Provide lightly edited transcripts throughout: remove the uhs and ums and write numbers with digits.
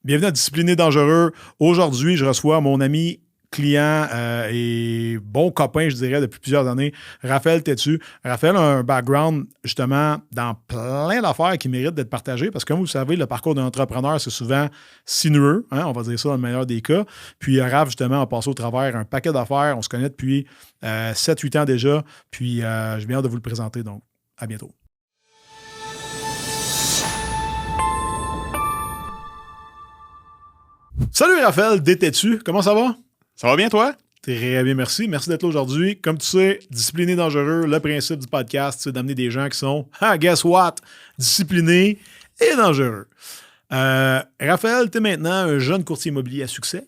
Bienvenue à Discipliné Dangereux. Aujourd'hui, je reçois mon ami, client et bon copain, je dirais, depuis plusieurs années, Raphaël Tétu. Raphaël a un background, justement, dans plein d'affaires qui méritent d'être partagées parce que, comme vous le savez, le parcours d'un entrepreneur, c'est souvent sinueux, hein, on va dire ça dans le meilleur des cas. Puis Raph, justement, a passé au travers un paquet d'affaires. On se connaît depuis 7-8 ans déjà. Puis j'ai bien hâte de vous le présenter. Donc, à bientôt. Salut Raphaël, détais-tu? Comment ça va? Ça va bien, toi? Très bien, merci. Merci d'être là aujourd'hui. Comme tu sais, discipliné, dangereux, le principe du podcast, c'est d'amener des gens qui sont, guess what? Disciplinés et dangereux. Raphaël, tu es maintenant un jeune courtier immobilier à succès.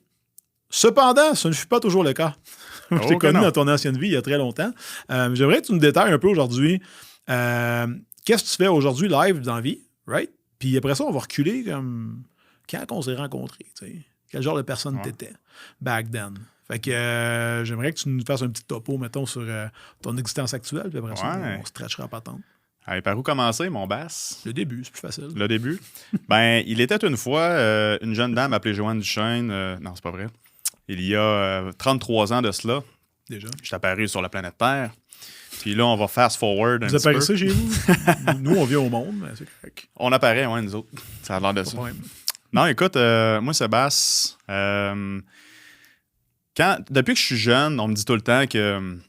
Cependant, ce ne fut pas toujours le cas. Je t'ai connu dans ton ancienne vie il y a très longtemps. J'aimerais que tu nous détailles un peu aujourd'hui. Qu'est-ce que tu fais aujourd'hui live dans la vie, right? Puis après ça, on va reculer comme quand on s'est rencontrés, tu sais. Quel genre de personne t'étais back then? Fait que j'aimerais que tu nous fasses un petit topo, mettons, sur ton existence actuelle, puis après ça, on stretchera pas tant. Allez, par où commencer, mon bass? Le début, c'est plus facile. Le début? Ben, il était une fois une jeune dame appelée Joanne Duchesne. Non, c'est pas vrai. Il y a 33 ans de cela. Déjà. Je suis apparu sur la planète Terre. Puis là, on va fast forward un petit peu. Vous apparaissez chez vous? Nous, on vient au monde, mais c'est correct. On apparaît, ouais, nous autres. Ça a l'air de ça. Non, écoute, moi, Sébastien, depuis que je suis jeune, on me dit tout le temps que...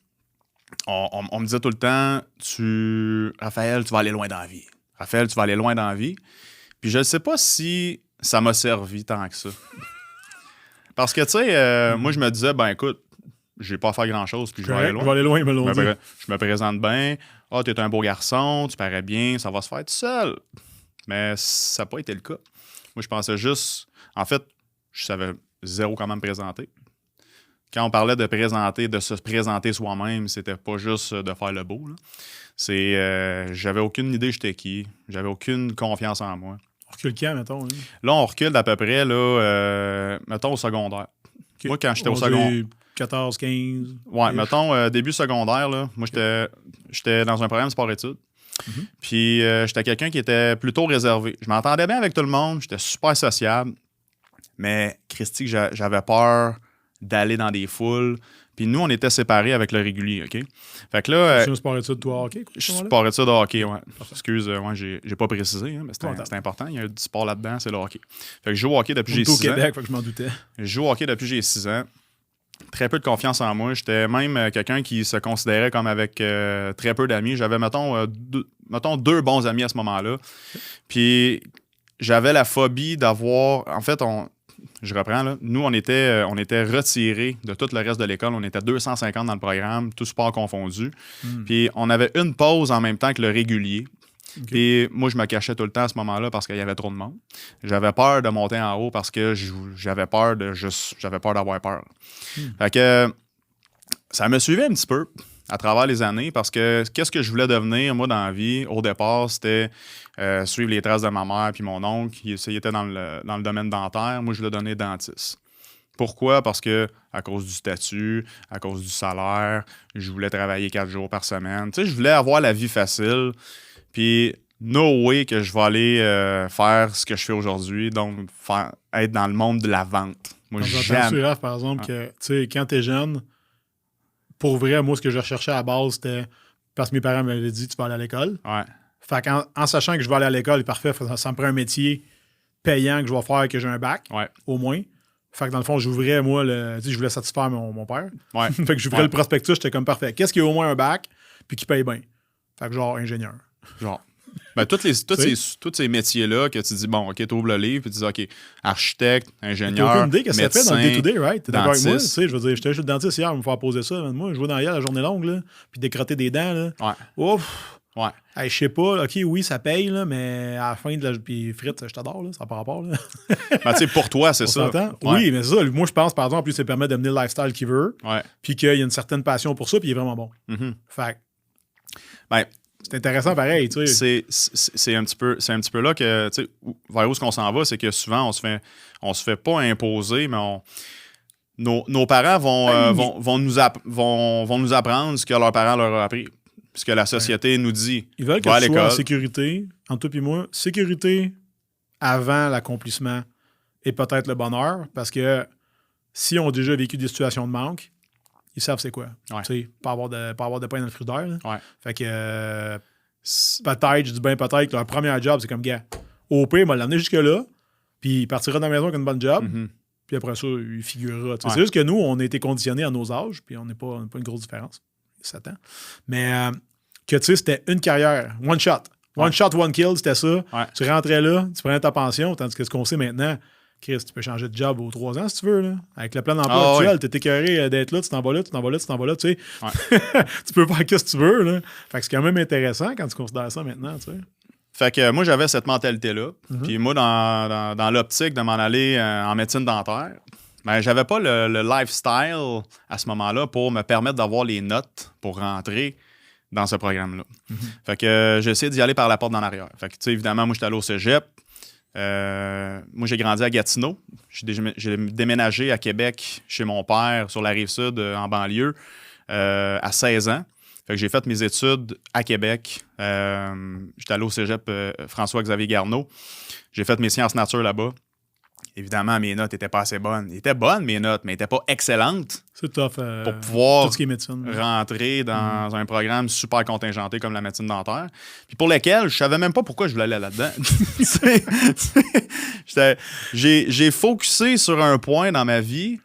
On me disait tout le temps, Raphaël, tu vas aller loin dans la vie. Raphaël, tu vas aller loin dans la vie. Puis je ne sais pas si ça m'a servi tant que ça. Parce que, tu sais, moi, je me disais, ben écoute, j'ai pas à faire grand-chose, puis je vais aller loin. Je vais aller loin, ils me l'ont dit. Je me présente bien. Ah, t'es un beau garçon, tu parais bien, ça va se faire tout seul. Mais ça n'a pas été le cas. Moi, je pensais juste... En fait, je savais zéro comment me présenter. Quand on parlait de se présenter soi-même, c'était pas juste de faire le beau. Là. J'avais aucune idée j'étais qui. J'avais aucune confiance en moi. On recule quand, mettons? Hein? Là, on recule d'à peu près, là, mettons, au secondaire. Okay. Moi, quand j'étais au secondaire... 14, 15... Ouais, mettons, début secondaire, là, moi, j'étais dans un programme sport-études. Mm-hmm. Puis, j'étais quelqu'un qui était plutôt réservé. Je m'entendais bien avec tout le monde. J'étais super sociable. Mais, Christy, j'avais peur d'aller dans des foules. Puis nous, on était séparés avec le régulier, OK? Fait que là... C'est un sport-études, toi, hockey? Je suis sport-études de hockey, ouais. Excuse, j'ai pas précisé, hein, mais c'est important. Il y a du sport là-dedans, c'est le hockey. Fait que je joue au hockey depuis que j'ai 6 ans. au Québec, fait que je m'en doutais. Je joue au hockey depuis que j'ai 6 ans. Très peu de confiance en moi. J'étais même quelqu'un qui se considérait comme avec très peu d'amis. J'avais, mettons, deux bons amis à ce moment-là. Puis j'avais la phobie d'avoir... En fait, je reprends, là. Nous, on était retirés de tout le reste de l'école. On était 250 dans le programme, tout sport confondu. Puis on avait une pause en même temps que le régulier. Okay. Puis moi, je me cachais tout le temps à ce moment-là parce qu'il y avait trop de monde. J'avais peur de monter en haut parce que j'avais peur d'avoir peur. Fait que ça me suivait un petit peu à travers les années parce que qu'est-ce que je voulais devenir, moi, dans la vie, au départ, c'était suivre les traces de ma mère puis mon oncle. Il était dans le domaine dentaire. Moi, je voulais devenir dentiste. Pourquoi? Parce que à cause du statut, à cause du salaire, je voulais travailler 4 jours par semaine. Tu sais, je voulais avoir la vie facile. Puis, no way que je vais aller faire ce que je fais aujourd'hui, donc être dans le monde de la vente. Moi, j'aime. Par exemple, que tu sais, quand t'es jeune, pour vrai, moi, ce que je recherchais à la base, c'était parce que mes parents m'avaient dit tu vas aller à l'école. Ouais. Fait qu'en sachant que je vais aller à l'école, parfait, ça me prend un métier payant que je vais faire, que j'ai un bac, au moins. Fait que dans le fond, j'ouvrais, moi, je voulais satisfaire mon père. Ouais. Fait que j'ouvrais le prospectus, j'étais comme parfait. Qu'est-ce qui a au moins un bac, puis qui paye bien? Fait que genre, ingénieur. Genre. Ben, tous ces métiers-là que tu dis, bon, OK, tu ouvres le livre, puis tu dis, OK, architecte, ingénieur, t'as aucune idée qu'est-ce que ça fait dans le day-to-day, right? T'es d'accord avec moi? Tu sais, je veux dire, j'étais chez le dentiste hier, me faire poser ça. Moi, je jouais dans hier la journée longue, là, puis décrotter des dents, là. Ouais. Ouf! Ouais. Hey, je sais pas, OK, oui, ça paye, là, mais à la fin de la... Puis Fritz, je t'adore, là, ça n'a pas rapport, là. Ben, tu sais, pour toi, c'est ça. Ouais. Oui, mais c'est ça. Moi, je pense, par exemple, plus ça permet d'amener le lifestyle qu'il veut, puis qu'il y a une certaine passion pour ça, puis il est vraiment bon. Mm-hmm. Fait ben, c'est intéressant pareil, tu sais. C'est un petit peu là que, tu sais, vers où est-ce qu'on s'en va, c'est que souvent, on se fait pas imposer, mais nos parents vont nous apprendre ce que leurs parents leur ont appris. Ce que la société nous dit. Ils veulent que tu sois en sécurité, entre toi et moi, sécurité avant l'accomplissement et peut-être le bonheur, parce que si on a déjà vécu des situations de manque, ils savent c'est quoi. Ouais. Tu sais, pas avoir de pain dans le frigidaire. Là. Ouais. Fait que peut-être, je dis bien peut-être, que leur premier job, c'est comme, gars, au pire, il va l'amener jusque-là, puis il partira de la maison avec une bonne job, puis après ça, il figurera. Ouais. C'est juste que nous, on a été conditionnés à nos âges, puis on n'a pas une grosse différence. 7 ans. Mais que tu sais, c'était une carrière, one shot. One shot, one kill, c'était ça. Ouais. Tu rentrais là, tu prenais ta pension, tandis que ce qu'on sait maintenant, Chris, tu peux changer de job aux 3 ans si tu veux. Là. Avec le plan d'emploi actuel, t'es écœuré d'être là, tu t'en vas là, tu t'en vas là, tu t'en vas là, tu sais. Ouais. Tu peux faire ce que tu veux. Là. Fait que c'est quand même intéressant quand tu considères ça maintenant, tu sais. Fait que moi, j'avais cette mentalité-là. Puis moi, dans l'optique de m'en aller en médecine dentaire, ben, j'avais pas le lifestyle à ce moment-là pour me permettre d'avoir les notes pour rentrer dans ce programme-là. Fait que j'ai essayé d'y aller par la porte d'en arrière. Fait que, tu sais, évidemment, moi, j'étais allé au cégep. Moi, j'ai grandi à Gatineau. J'ai déménagé à Québec chez mon père sur la Rive-Sud, en banlieue, à 16 ans. Fait que j'ai fait mes études à Québec. J'étais allé au cégep François-Xavier Garneau. J'ai fait mes sciences nature là-bas. Évidemment, mes notes n'étaient pas assez bonnes. Ils étaient bonnes, mes notes, mais ils n'étaient pas excellentes. C'est tough. Pour pouvoir tout ce qui est médecine, rentrer dans un programme super contingenté comme la médecine dentaire. Puis pour lequel je savais même pas pourquoi je voulais aller là-dedans. J'ai focusé sur un point dans ma vie,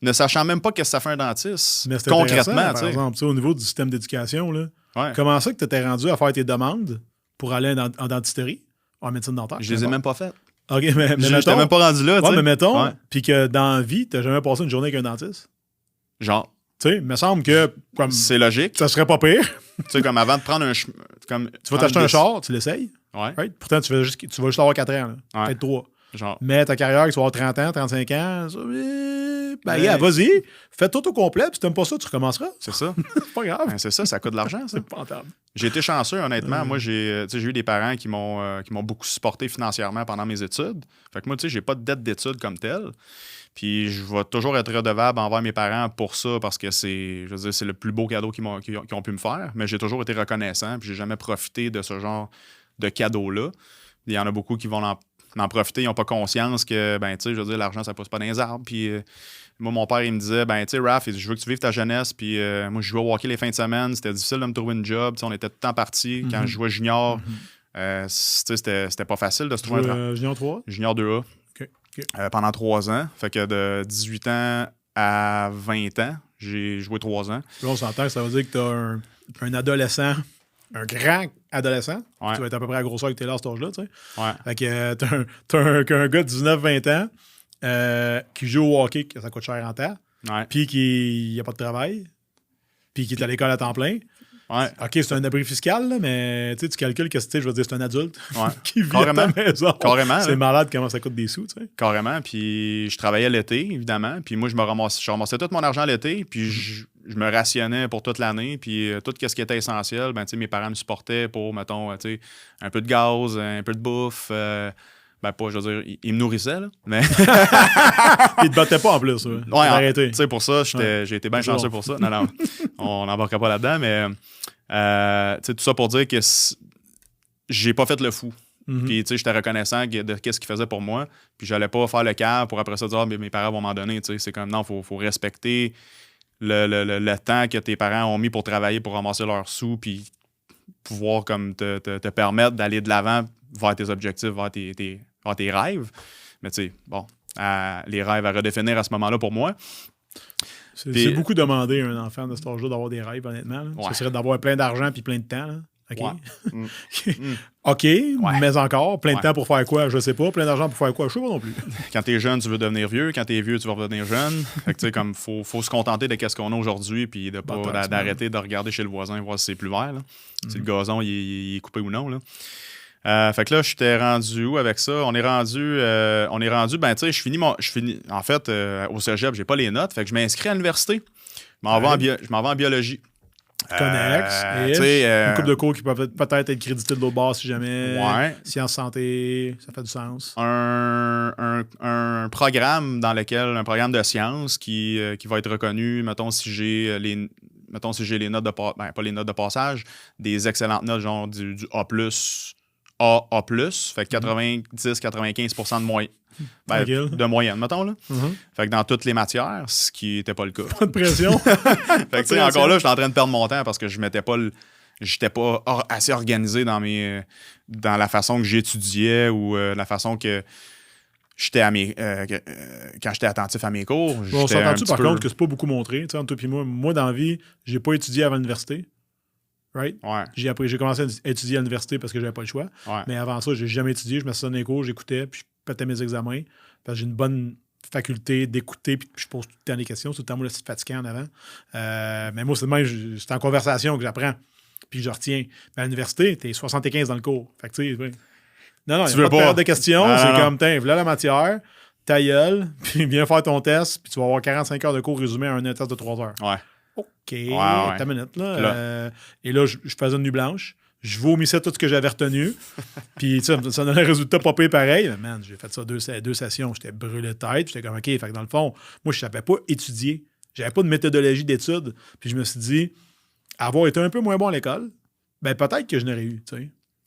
ne sachant même pas qu'est-ce que ça fait un dentiste. Mais concrètement, par exemple, au niveau du système d'éducation, là, ouais. Comment ça que tu étais rendu à faire tes demandes pour aller en dentisterie, en médecine dentaire? Je les ai même pas faites. OK, mais j'étais même pas rendu là. Ouais, mais mettons, ouais. Puis que dans la vie, tu n'as jamais passé une journée avec un dentiste. Genre. Tu sais, il me semble que. Comme, c'est logique. Ça serait pas pire. Tu sais, comme avant de prendre un. Comme, tu vas t'acheter un char, tu l'essayes. Ouais. Right? Pourtant, tu vas juste avoir 4 ans. Ouais. Peut-être 3. Genre. Mais ta carrière, tu vas avoir 30 ans, 35 ans. Ça, ben, yeah, vas-y. Fais tout au complet. Puis si t'aimes pas ça, tu recommenceras. C'est ça. C'est pas grave. Ben, c'est ça coûte de l'argent, ça. C'est pas rentable. J'ai été chanceux, honnêtement. Moi, j'ai eu des parents qui m'ont beaucoup supporté financièrement pendant mes études. Fait que moi, tu sais, j'ai pas de dette d'études comme telle. Puis je vais toujours être redevable envers mes parents pour ça parce que c'est le plus beau cadeau qu'ils ont pu me faire. Mais j'ai toujours été reconnaissant. Puis j'ai jamais profité de ce genre de cadeau-là. Il y en a beaucoup qui vont en profiter. Ils n'ont pas conscience que, ben, tu sais, je veux dire, l'argent, ça pousse pas dans les arbres. Puis moi, mon père, il me disait, ben, tu sais, Raph, je veux que tu vives ta jeunesse. Puis moi, je jouais au hockey les fins de semaine. C'était difficile de me trouver une job. T'sais, on était tout le temps partis. Quand je jouais junior, c'était pas facile de se trouver un travail. Junior 3? Junior 2A. Okay. Pendant 3 ans. Fait que de 18 ans à 20 ans, j'ai joué 3 ans. Là, on s'entend que ça veut dire que tu as un adolescent, un grand adolescent. Ouais. Tu vas être à peu près à la grosseur que tu es là à cet âge-là. Tu sais. Ouais. Fait que t'as un gars de 19-20 ans qui joue au hockey, que ça coûte cher en temps, puis qui n'a pas de travail, puis qui est à l'école à temps plein. Ouais. OK, c'est un abri fiscal, là, mais tu calcules que je veux dire, c'est un adulte qui vit Carrément. à ta maison. Carrément. C'est malade comment ça coûte des sous. Tu sais. Carrément. Puis je travaillais l'été, évidemment. Puis moi, je ramassais tout mon argent l'été. Puis je me rationnais pour toute l'année. Puis tout ce qui était essentiel, ben, mes parents me supportaient pour, mettons, un peu de gaz, un peu de bouffe. Ben, pas, je veux dire, ils me nourrissaient, là. Mais. Ils te battaient pas en plus. Ouais, arrêté. Tu sais, pour ça, j'ai été bien chanceux pour ça. Non, on n'embarquera pas là-dedans, mais. Tout ça pour dire que j'ai pas fait le fou. Puis, j'étais reconnaissant de ce qu'ils faisaient pour moi. Puis, j'allais pas faire le cas pour après ça dire, mes parents vont m'en donner. C'est comme, non, faut respecter le temps que tes parents ont mis pour travailler, pour ramasser leurs sous, puis pouvoir comme te permettre d'aller de l'avant vers tes objectifs, vers tes rêves. Mais, tu sais, bon, les rêves à redéfinir à ce moment-là pour moi. C'est beaucoup demandé à un enfant de cet âge-là d'avoir des rêves, honnêtement. Ouais. Ça serait d'avoir plein d'argent puis plein de temps. Là. OK. Ouais. OK, mais encore, plein de temps pour faire quoi? Je sais pas. Plein d'argent pour faire quoi? Je sais pas non plus. Quand t'es jeune, tu veux devenir vieux. Quand t'es vieux, tu vas redevenir jeune. Fait que, tu sais, comme, faut se contenter de ce qu'on a aujourd'hui puis de pas d'arrêter de regarder chez le voisin voir si c'est plus vert. Là. Si le gazon il est coupé ou non. Là. Fait que là, j'étais rendu où avec ça? On est rendu, ben, tu sais, je finis, en fait, au cégep, j'ai pas les notes, fait que je m'inscris à l'université. Je m'en vais en biologie. Connex, une couple de cours qui peuvent peut-être être crédités de l'autre bord si jamais. Ouais. Sciences santé, ça fait du sens. Un programme un programme de sciences qui va être reconnu, mettons, si j'ai les notes de pas les notes de passage, des excellentes notes, genre du A+, A+, fait que 90-95% de moyenne, mettons. Là. Fait que dans toutes les matières, ce qui n'était pas le cas. Pas de pression. Fait que, tu sais, encore là, j'étais en train de perdre mon temps parce que je m'étais pas j'étais pas assez organisé dans la façon que j'étudiais ou la façon que j'étais quand j'étais attentif à mes cours. On s'entend-tu par contre que c'est pas beaucoup montré? Entre toi et moi, dans la vie, j'ai pas étudié avant l'université. Right? Ouais. J'ai commencé à étudier à l'université parce que j'avais pas le choix. Ouais. Mais avant ça, j'ai jamais étudié. Je me suis donné les cours, j'écoutais, puis je pétais mes examens. Parce que j'ai une bonne faculté d'écouter, puis je pose tout le temps des questions. Tout le temps, moi, c'est fatiguant en avant. Mais moi, c'est en conversation que j'apprends, puis que je retiens. Mais à l'université, t'es 75 dans le cours. Fait que, tu sais, non, il n'y a pas de période de questions. C'est comme, voilà la matière, ta gueule, puis viens faire ton test, puis tu vas avoir 45 heures de cours résumé à un test de 3 heures. Ouais. OK, ouais. ta minute, là. Et là, je faisais une nuit blanche. Je vomissais tout ce que j'avais retenu. Puis, ça donnait un résultat pas payé pareil. Mais man, j'ai fait ça deux sessions. J'étais brûlé de tête. J'étais comme, OK, fait que dans le fond, moi, je savais pas étudier. J'avais pas de méthodologie d'étude. Puis, je me suis dit, avoir été un peu moins bon à l'école, ben peut-être que je n'aurais eu, tu sais.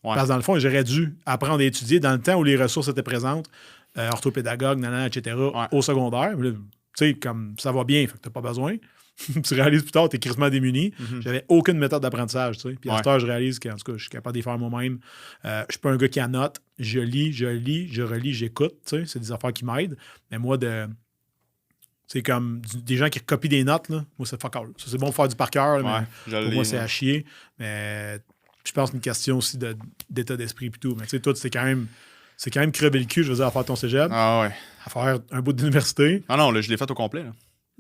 Ouais. Parce que dans le fond, j'aurais dû apprendre à étudier dans le temps où les ressources étaient présentes, orthopédagogue, etc., au secondaire. Tu sais, comme ça va bien, fait que t'as pas besoin. Tu réalises plus tard, t'es crissement démuni. J'avais aucune méthode d'apprentissage, tu sais. Puis à cette heure, je réalise qu'en tout cas, je suis capable de les faire moi-même. Je suis pas un gars qui annote. Je lis, je relis, j'écoute, tu sais. C'est des affaires qui m'aident. Mais moi, c'est comme des gens qui recopient des notes, là. Moi, c'est fuck all. Ça, c'est bon pour faire du par cœur, mais pour moi, c'est à chier. Mais je pense que c'est une question aussi d'état d'esprit et tout. Mais tu sais, toi, c'est quand même crever le cul, je veux dire, à faire ton cégep. Ah ouais. À faire un bout d'université. Ah non, là, je l'ai fait au complet, là.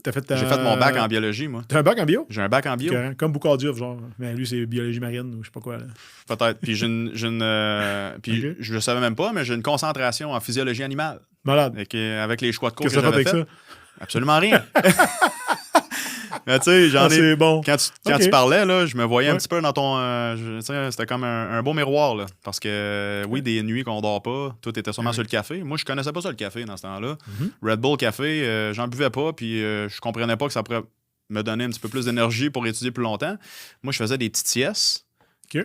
J'ai fait mon bac en biologie, moi. T'as un bac en bio? J'ai un bac en bio. Comme Boucardiouf, genre. Mais lui, c'est biologie marine ou je sais pas quoi. Là. Peut-être. Puis je le savais même pas, mais j'ai une concentration en physiologie animale. Malade. Avec les choix de cours que j'avais fait. Ça? Absolument rien. Mais tu sais, c'est bon. Quand tu parlais, là, je me voyais un petit peu dans ton... c'était comme un beau miroir, là. Parce que, oui, des nuits qu'on dort pas, tout était sûrement sur le café. Moi, je connaissais pas ça, le café, dans ce temps-là. Red Bull café, j'en buvais pas, puis je comprenais pas que ça pourrait me donner un petit peu plus d'énergie pour étudier plus longtemps. Moi, je faisais des petites siestes,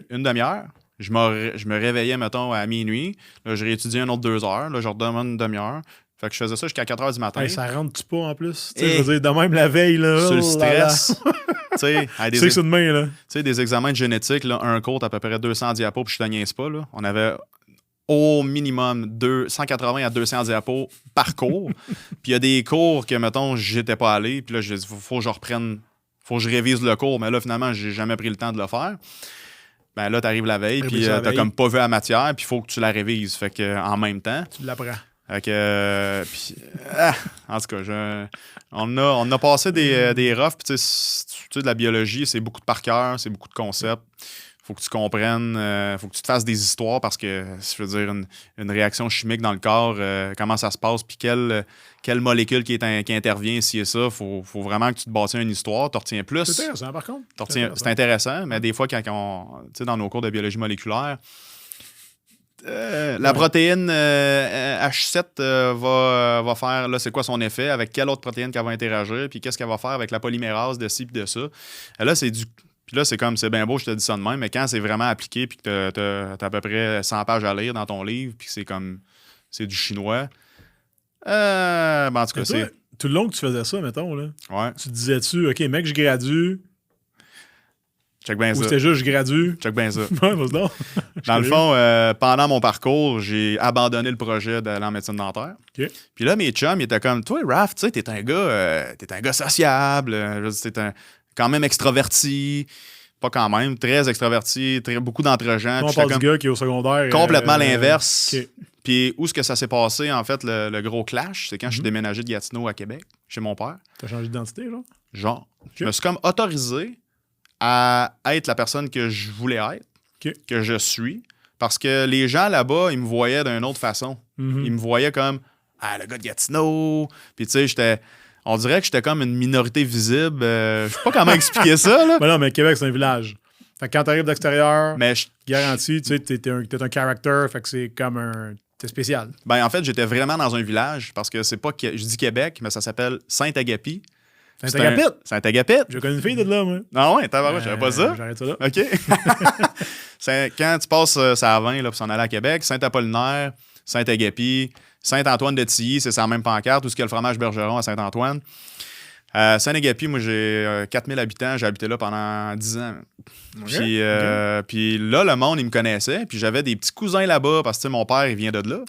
une demi-heure. Je me réveillais, mettons, à minuit. Là, je réétudiais un autre 2 heures. Là, je redemande une demi-heure. Fait que je faisais ça jusqu'à 4 h du matin. Hey, ça rentre-tu pas en plus? Je veux dire, de même la veille, là. Sur le stress. Tu sais, c'est de main, là. Tu sais, des examens de génétique, là, un cours, à peu près 200 diapos, puis je te niaise pas, là. On avait au minimum 180 à 200 diapos par cours. Puis il y a des cours que, mettons, j'étais pas allé, puis là, je dis, faut que je reprenne, faut que je révise le cours, mais là, finalement, j'ai jamais pris le temps de le faire. Ben là, t'arrives la veille, puis t'as comme pas vu la matière, puis il faut que tu la révises. Fait que en même temps. Tu l'apprends. Fait que, en tout cas, on a passé des roughs. Puis tu sais, de la biologie, c'est beaucoup de par cœur, c'est beaucoup de concepts. Faut que tu comprennes, faut que tu te fasses des histoires parce que, je veux dire, une réaction chimique dans le corps, comment ça se passe, puis quelle molécule qui intervient, si et ça. Faut vraiment que tu te bâtisses une histoire. Tu retiens plus. C'est intéressant, par contre. C'est intéressant, mais des fois, quand tu sais, dans nos cours de biologie moléculaire, la protéine H7 va faire, là, c'est quoi son effet, avec quelle autre protéine qu'elle va interagir, puis qu'est-ce qu'elle va faire avec la polymérase de ci puis de ça. Là, c'est comme, c'est bien beau, je te dis ça de même, mais quand c'est vraiment appliqué, puis que t'as à peu près 100 pages à lire dans ton livre, puis c'est comme, c'est du chinois. En tout cas, c'est... Tout le long que tu faisais ça, mettons, là, tu te disais-tu, OK, mec, je gradue. Check bien ça. Ou c'était juste je gradue. Check bien ça. Dans le fond, pendant mon parcours, j'ai abandonné le projet d'aller en médecine dentaire. Okay. Puis là, mes chums, ils étaient comme, toi, Raph, tu sais, t'es un gars sociable, t'es quand même extraverti. Pas quand même, très extraverti, beaucoup d'entre-gens. On parle du gars qui est au secondaire. Complètement l'inverse. Okay. Puis où est-ce que ça s'est passé, en fait, le gros clash, c'est quand je suis déménagé de Gatineau à Québec, chez mon père. T'as changé d'identité, genre? Genre. Okay. Je me suis comme autorisé à être la personne que je voulais être, que je suis, parce que les gens là-bas, ils me voyaient d'une autre façon. Ils me voyaient comme « Ah, le gars de Gatineau! » Puis tu sais, on dirait que j'étais comme une minorité visible. Je sais pas comment expliquer ça, là. Ben non, mais Québec, c'est un village. Fait que quand t'arrives d'extérieur, garanti, tu sais, t'es un character, fait que c'est comme t'es spécial. Ben en fait, j'étais vraiment dans un village, parce que c'est pas... Je dis Québec, mais ça s'appelle Saint-Agapi. Saint-Agapit. Saint-Agapit. J'ai connu une fille de là, moi. Ah ouais, tabarouche, j'avais pas ça. J'arrête ça là. OK. Quand tu passes ça à 20 là, pour s'en aller à Québec, Saint-Apollinaire, Saint-Agapi, Saint-Antoine-de-Tilly, c'est ça la même pancarte, où il y a le fromage Bergeron à Saint-Antoine. Saint-Agapi, moi, j'ai 4000 habitants. J'ai habité là pendant 10 ans. Okay. Puis là, le monde, il me connaissait. Puis j'avais des petits cousins là-bas parce que mon père, il vient de là.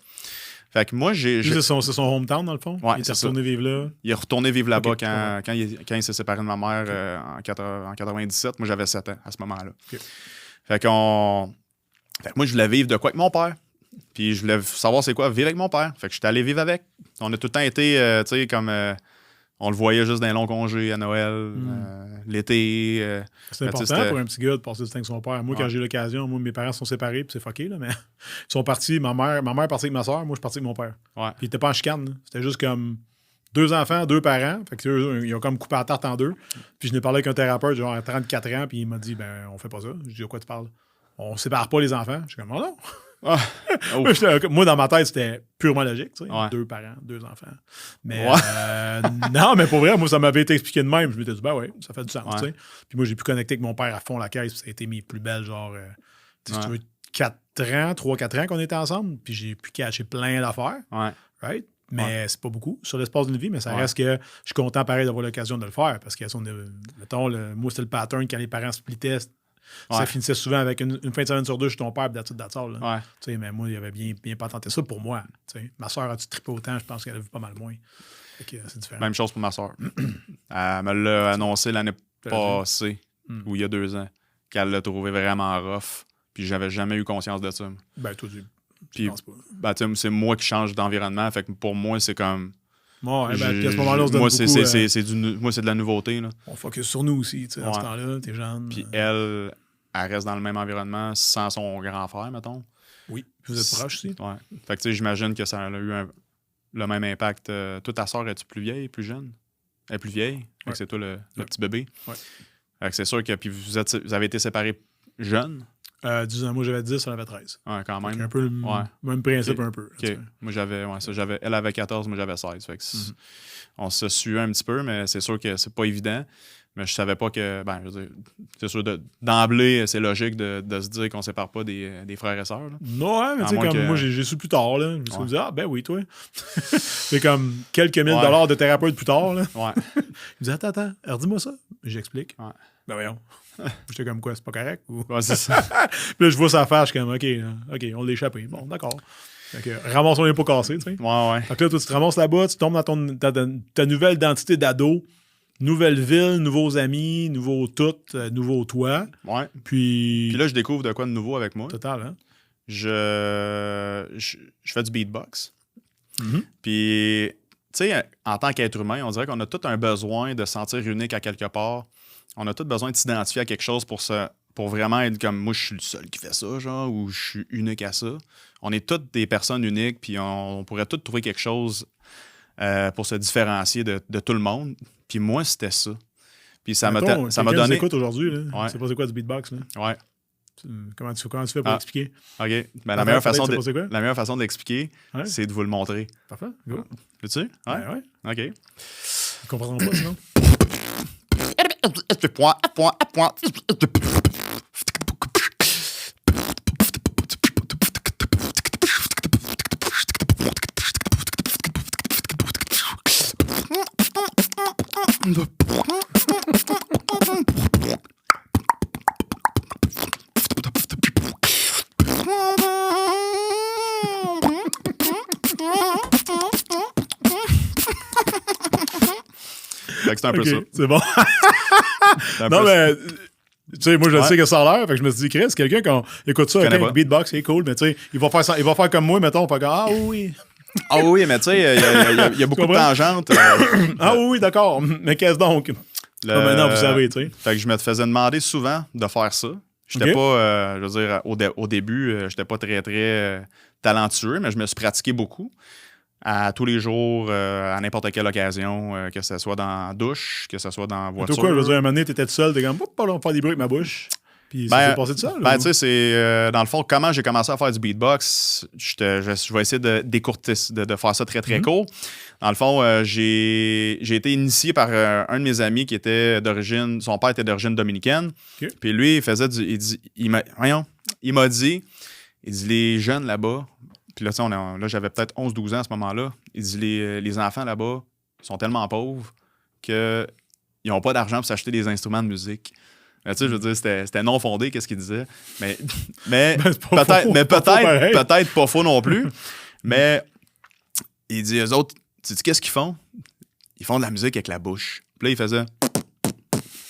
Fait que moi, C'est son hometown, dans le fond? Ouais, il est retourné vivre là? Il est retourné vivre là-bas quand il s'est séparé de ma mère en 97. Moi, j'avais 7 ans à ce moment-là. Okay. Fait que moi, je voulais vivre de quoi avec mon père. Puis je voulais savoir c'est quoi vivre avec mon père. Fait que j'étais allé vivre avec. On a tout le temps été, tu sais, comme... on le voyait juste dans les longs congés à Noël, l'été. C'est important pour un petit gars de passer du temps avec son père. Moi, quand j'ai eu l'occasion, mes parents sont séparés, puis c'est fucké, là, mais ils sont partis. Ma mère est partie avec ma soeur, moi, je suis parti avec mon père. Ouais. Puis il était pas en chicane. Là. C'était juste comme 2 enfants, 2 parents. Fait que ils ont comme coupé la tarte en 2. Puis je n'ai parlé avec un thérapeute, genre à 34 ans, puis il m'a dit, ben, on fait pas ça. Je dis, à quoi tu parles? On sépare pas les enfants. Je suis comme, oh non! Ah. Oh. Moi, dans ma tête, c'était purement logique. Tu sais. Ouais. 2 parents, 2 enfants. Mais non, mais pour vrai, moi, ça m'avait été expliqué de même. Je m'étais dit, ben oui, ça fait du sens. Tu sais. Puis moi, j'ai pu connecter avec mon père à fond la caisse. Puis ça a été mes plus belles, genre, si tu veux, 3-4 ans qu'on était ensemble. Puis j'ai pu cacher plein d'affaires. Ouais. Right? Mais c'est pas beaucoup sur l'espace d'une vie, mais ça reste que je suis content pareil d'avoir l'occasion de le faire. Parce que, mettons, moi, c'était le pattern quand les parents splittaient. Ça finissait souvent avec une fin de semaine sur 2 chez ton père, puis that's all. Ouais. Mais moi, il avait bien pas tenté ça pour moi. T'sais. Ma soeur a-tu trippé autant? Je pense qu'elle a vu pas mal moins. C'est différent. Même chose pour ma soeur. Elle me l'a annoncé l'année passée, ou il y a 2 ans, qu'elle l'a trouvé vraiment rough. Puis j'avais jamais eu conscience de ça. Ben, toi, je pense pas. Ben, c'est moi qui change d'environnement. Fait que pour moi, c'est comme... Ouais, puis à ce moment-là, on se donne moi, beaucoup... moi, c'est de la nouveauté. Là. On focus sur nous aussi, tu sais, dans ce temps-là, t'es jeune. Puis elle reste dans le même environnement sans son grand frère, mettons. Oui, vous êtes proches aussi. Ouais. Fait que tu sais, j'imagine que ça a eu le même impact. Toi, ta soeur, es-tu plus vieille, plus jeune? Elle est plus vieille? Fait que c'est toi le petit bébé? Ouais. Fait que c'est sûr que puis vous avez été séparés jeunes? 10 ans, moi j'avais 10, elle avait 13. Ouais, quand même. Un peu le même principe, un peu. Okay. Moi, elle avait 14, moi j'avais 16. Fait que on se suivait un petit peu, mais c'est sûr que c'est pas évident. Mais je savais pas que, je veux dire, c'est sûr, d'emblée, c'est logique de se dire qu'on sépare pas des frères et sœurs. Là. Non, mais tu sais, comme moi, j'ai su plus tard. Là. Je me suis dit, ah, ben oui, toi. C'est comme quelques mille dollars de thérapeute plus tard. Là. Ouais. Il me dit, attends, alors dis-moi ça. J'explique. Ouais. Ben voyons. J'étais comme quoi, c'est pas correct? Ou... Ouais, c'est ça. Puis là, je vois sa face, je suis comme, OK, on l'a échappé. Bon, d'accord. Ramassons les pots cassés, tu sais. Ouais. Fait que là, toi, tu te ramasses là-bas, tu tombes dans ta nouvelle identité d'ado. Nouvelle ville, nouveaux amis, nouveau tout, nouveau toi. Ouais. Puis là, je découvre de quoi de nouveau avec moi. Total, hein? Je fais du beatbox. Mm-hmm. Puis, tu sais, en tant qu'être humain, on dirait qu'on a tout un besoin de se sentir unique à quelque part. On a tout besoin de s'identifier à quelque chose pour vraiment être comme moi, je suis le seul qui fait ça, genre, ou je suis unique à ça. On est toutes des personnes uniques, puis on pourrait toutes trouver quelque chose pour se différencier de tout le monde. Puis moi, c'était ça. Puis ça m'a donné... écoute aujourd'hui, là. Ouais. C'est pas c'est quoi du beatbox, là? Ouais. Comment tu fais pour expliquer? OK. Ben, la meilleure façon de l'expliquer, c'est de vous le montrer. Parfait. Go. Veux-tu? Ouais. Ben ouais. OK. Ils comprendront pas, sinon. Fait que c'est un peu ça. C'est bon. Non, mais... Tu sais, moi, je sais que ça a l'air. Fait que je me suis dit, Chris, quelqu'un qui écoute ça, avec beatbox, c'est cool, mais tu sais, il va faire comme moi, mettons, pas ah oui. Ah oui, mais tu sais, il y a beaucoup de tangentes. Ah oui, d'accord. Mais qu'est-ce donc? Maintenant, vous savez, tu sais. Fait que je me faisais demander souvent de faire ça. J'étais pas, je veux dire, au début, j'étais pas très, très talentueux, mais je me suis pratiqué beaucoup. À tous les jours, à n'importe quelle occasion, que ce soit dans la douche, que ce soit dans la voiture. Toi, quoi, je veux dire, un moment donné, t'étais tout seul, t'es comme, pas là, faire des bruits avec ma bouche. Puis ça s'est passé de ça? Ben, tu sais, c'est dans le fond, comment j'ai commencé à faire du beatbox, je vais essayer de décourter, de faire ça très, très court. Dans le fond, j'ai été initié par un de mes amis qui était d'origine, son père était d'origine dominicaine. Okay. Puis lui, il m'a dit, les jeunes là-bas, puis là, là j'avais peut-être 11-12 ans à ce moment-là, il dit, les enfants là-bas sont tellement pauvres qu'ils n'ont pas d'argent pour s'acheter des instruments de musique. Tu sais, je veux dire, c'était non fondé, qu'est-ce qu'il disait. Mais peut-être pas faux non plus. Mais il dit, eux autres, tu sais qu'est-ce qu'ils font? Ils font de la musique avec la bouche. Puis là, il faisait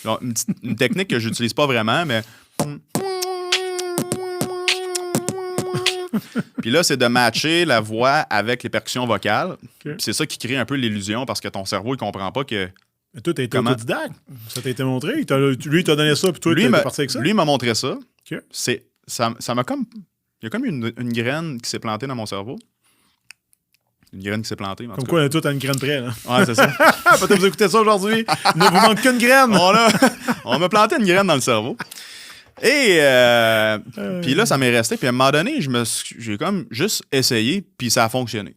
genre, une technique que j'utilise pas vraiment, mais puis là, c'est de matcher la voix avec les percussions vocales. Okay. Puis c'est ça qui crée un peu l'illusion parce que ton cerveau, il comprend pas que. Mais toi, t'as été autodidacte. Ça t'a été montré. Lui, il t'a donné ça, puis toi, t'es parti avec ça. Lui, il m'a montré ça. Okay. Ça m'a comme. Il y a comme une graine qui s'est plantée dans mon cerveau. Une graine qui s'est plantée. Comme quoi, on est tous à une graine près. Là. Ouais, c'est ça. Peut-être vous écoutez ça aujourd'hui. Il ne vous manque qu'une graine. On m'a planté une graine dans le cerveau. Et puis là, ça m'est resté. Puis à un moment donné, j'ai comme juste essayé, puis ça a fonctionné.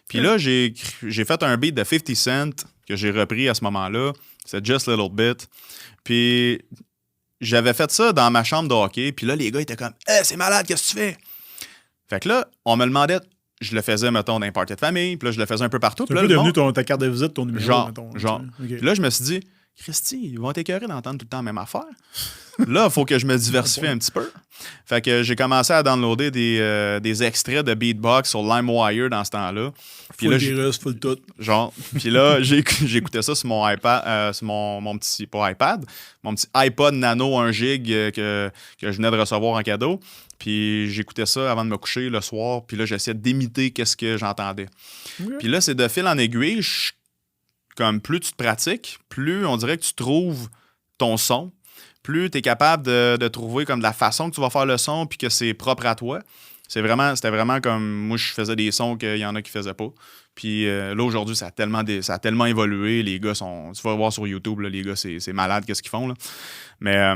Puis là, j'ai fait un beat de 50 Cent que j'ai repris à ce moment-là. C'est Just a Little Bit. Puis j'avais fait ça dans ma chambre de hockey. Puis là, les gars étaient comme « Hey, c'est malade, qu'est-ce que tu fais? » Fait que là, on me demandait... Je le faisais, mettons, dans un party de famille. Puis là, je le faisais un peu partout. C'est un peu devenu ta carte de visite, ton numéro. Genre. Okay. Puis là, je me suis dit, Christy, ils vont t'écœurer d'entendre tout le temps la même affaire. Là, il faut que je me diversifie un petit peu. Fait que j'ai commencé à downloader des extraits de beatbox sur LimeWire dans ce temps-là. Puis là, virus, full tout. Genre. Puis là, j'écoutais ça sur mon iPad, sur mon petit, pas iPad, mon petit iPod Nano 1 gig que je venais de recevoir en cadeau. Puis j'écoutais ça avant de me coucher le soir. Puis là, j'essayais d'imiter qu'est-ce que j'entendais. Okay. Puis là, c'est de fil en aiguille. Comme plus tu te pratiques, plus on dirait que tu trouves ton son. Plus tu es capable de trouver comme de la façon que tu vas faire le son puis que c'est propre à toi. C'était vraiment comme... Moi, je faisais des sons qu'il y en a qui faisaient pas. Puis là, aujourd'hui, ça a tellement évolué. Les gars sont... Tu vas voir sur YouTube, là, les gars, c'est malade qu'est-ce qu'ils font. Là. Mais...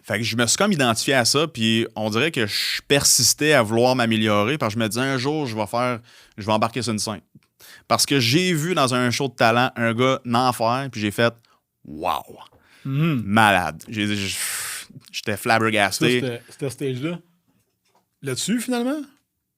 fait que je me suis comme identifié à ça, puis on dirait que je persistais à vouloir m'améliorer parce que je me disais un jour, je vais embarquer sur une scène. Parce que j'ai vu dans un show de talent un gars en faire, puis j'ai fait « Wow! Malade! » J'étais flabbergasté. C'était stage-là? Là-dessus, finalement?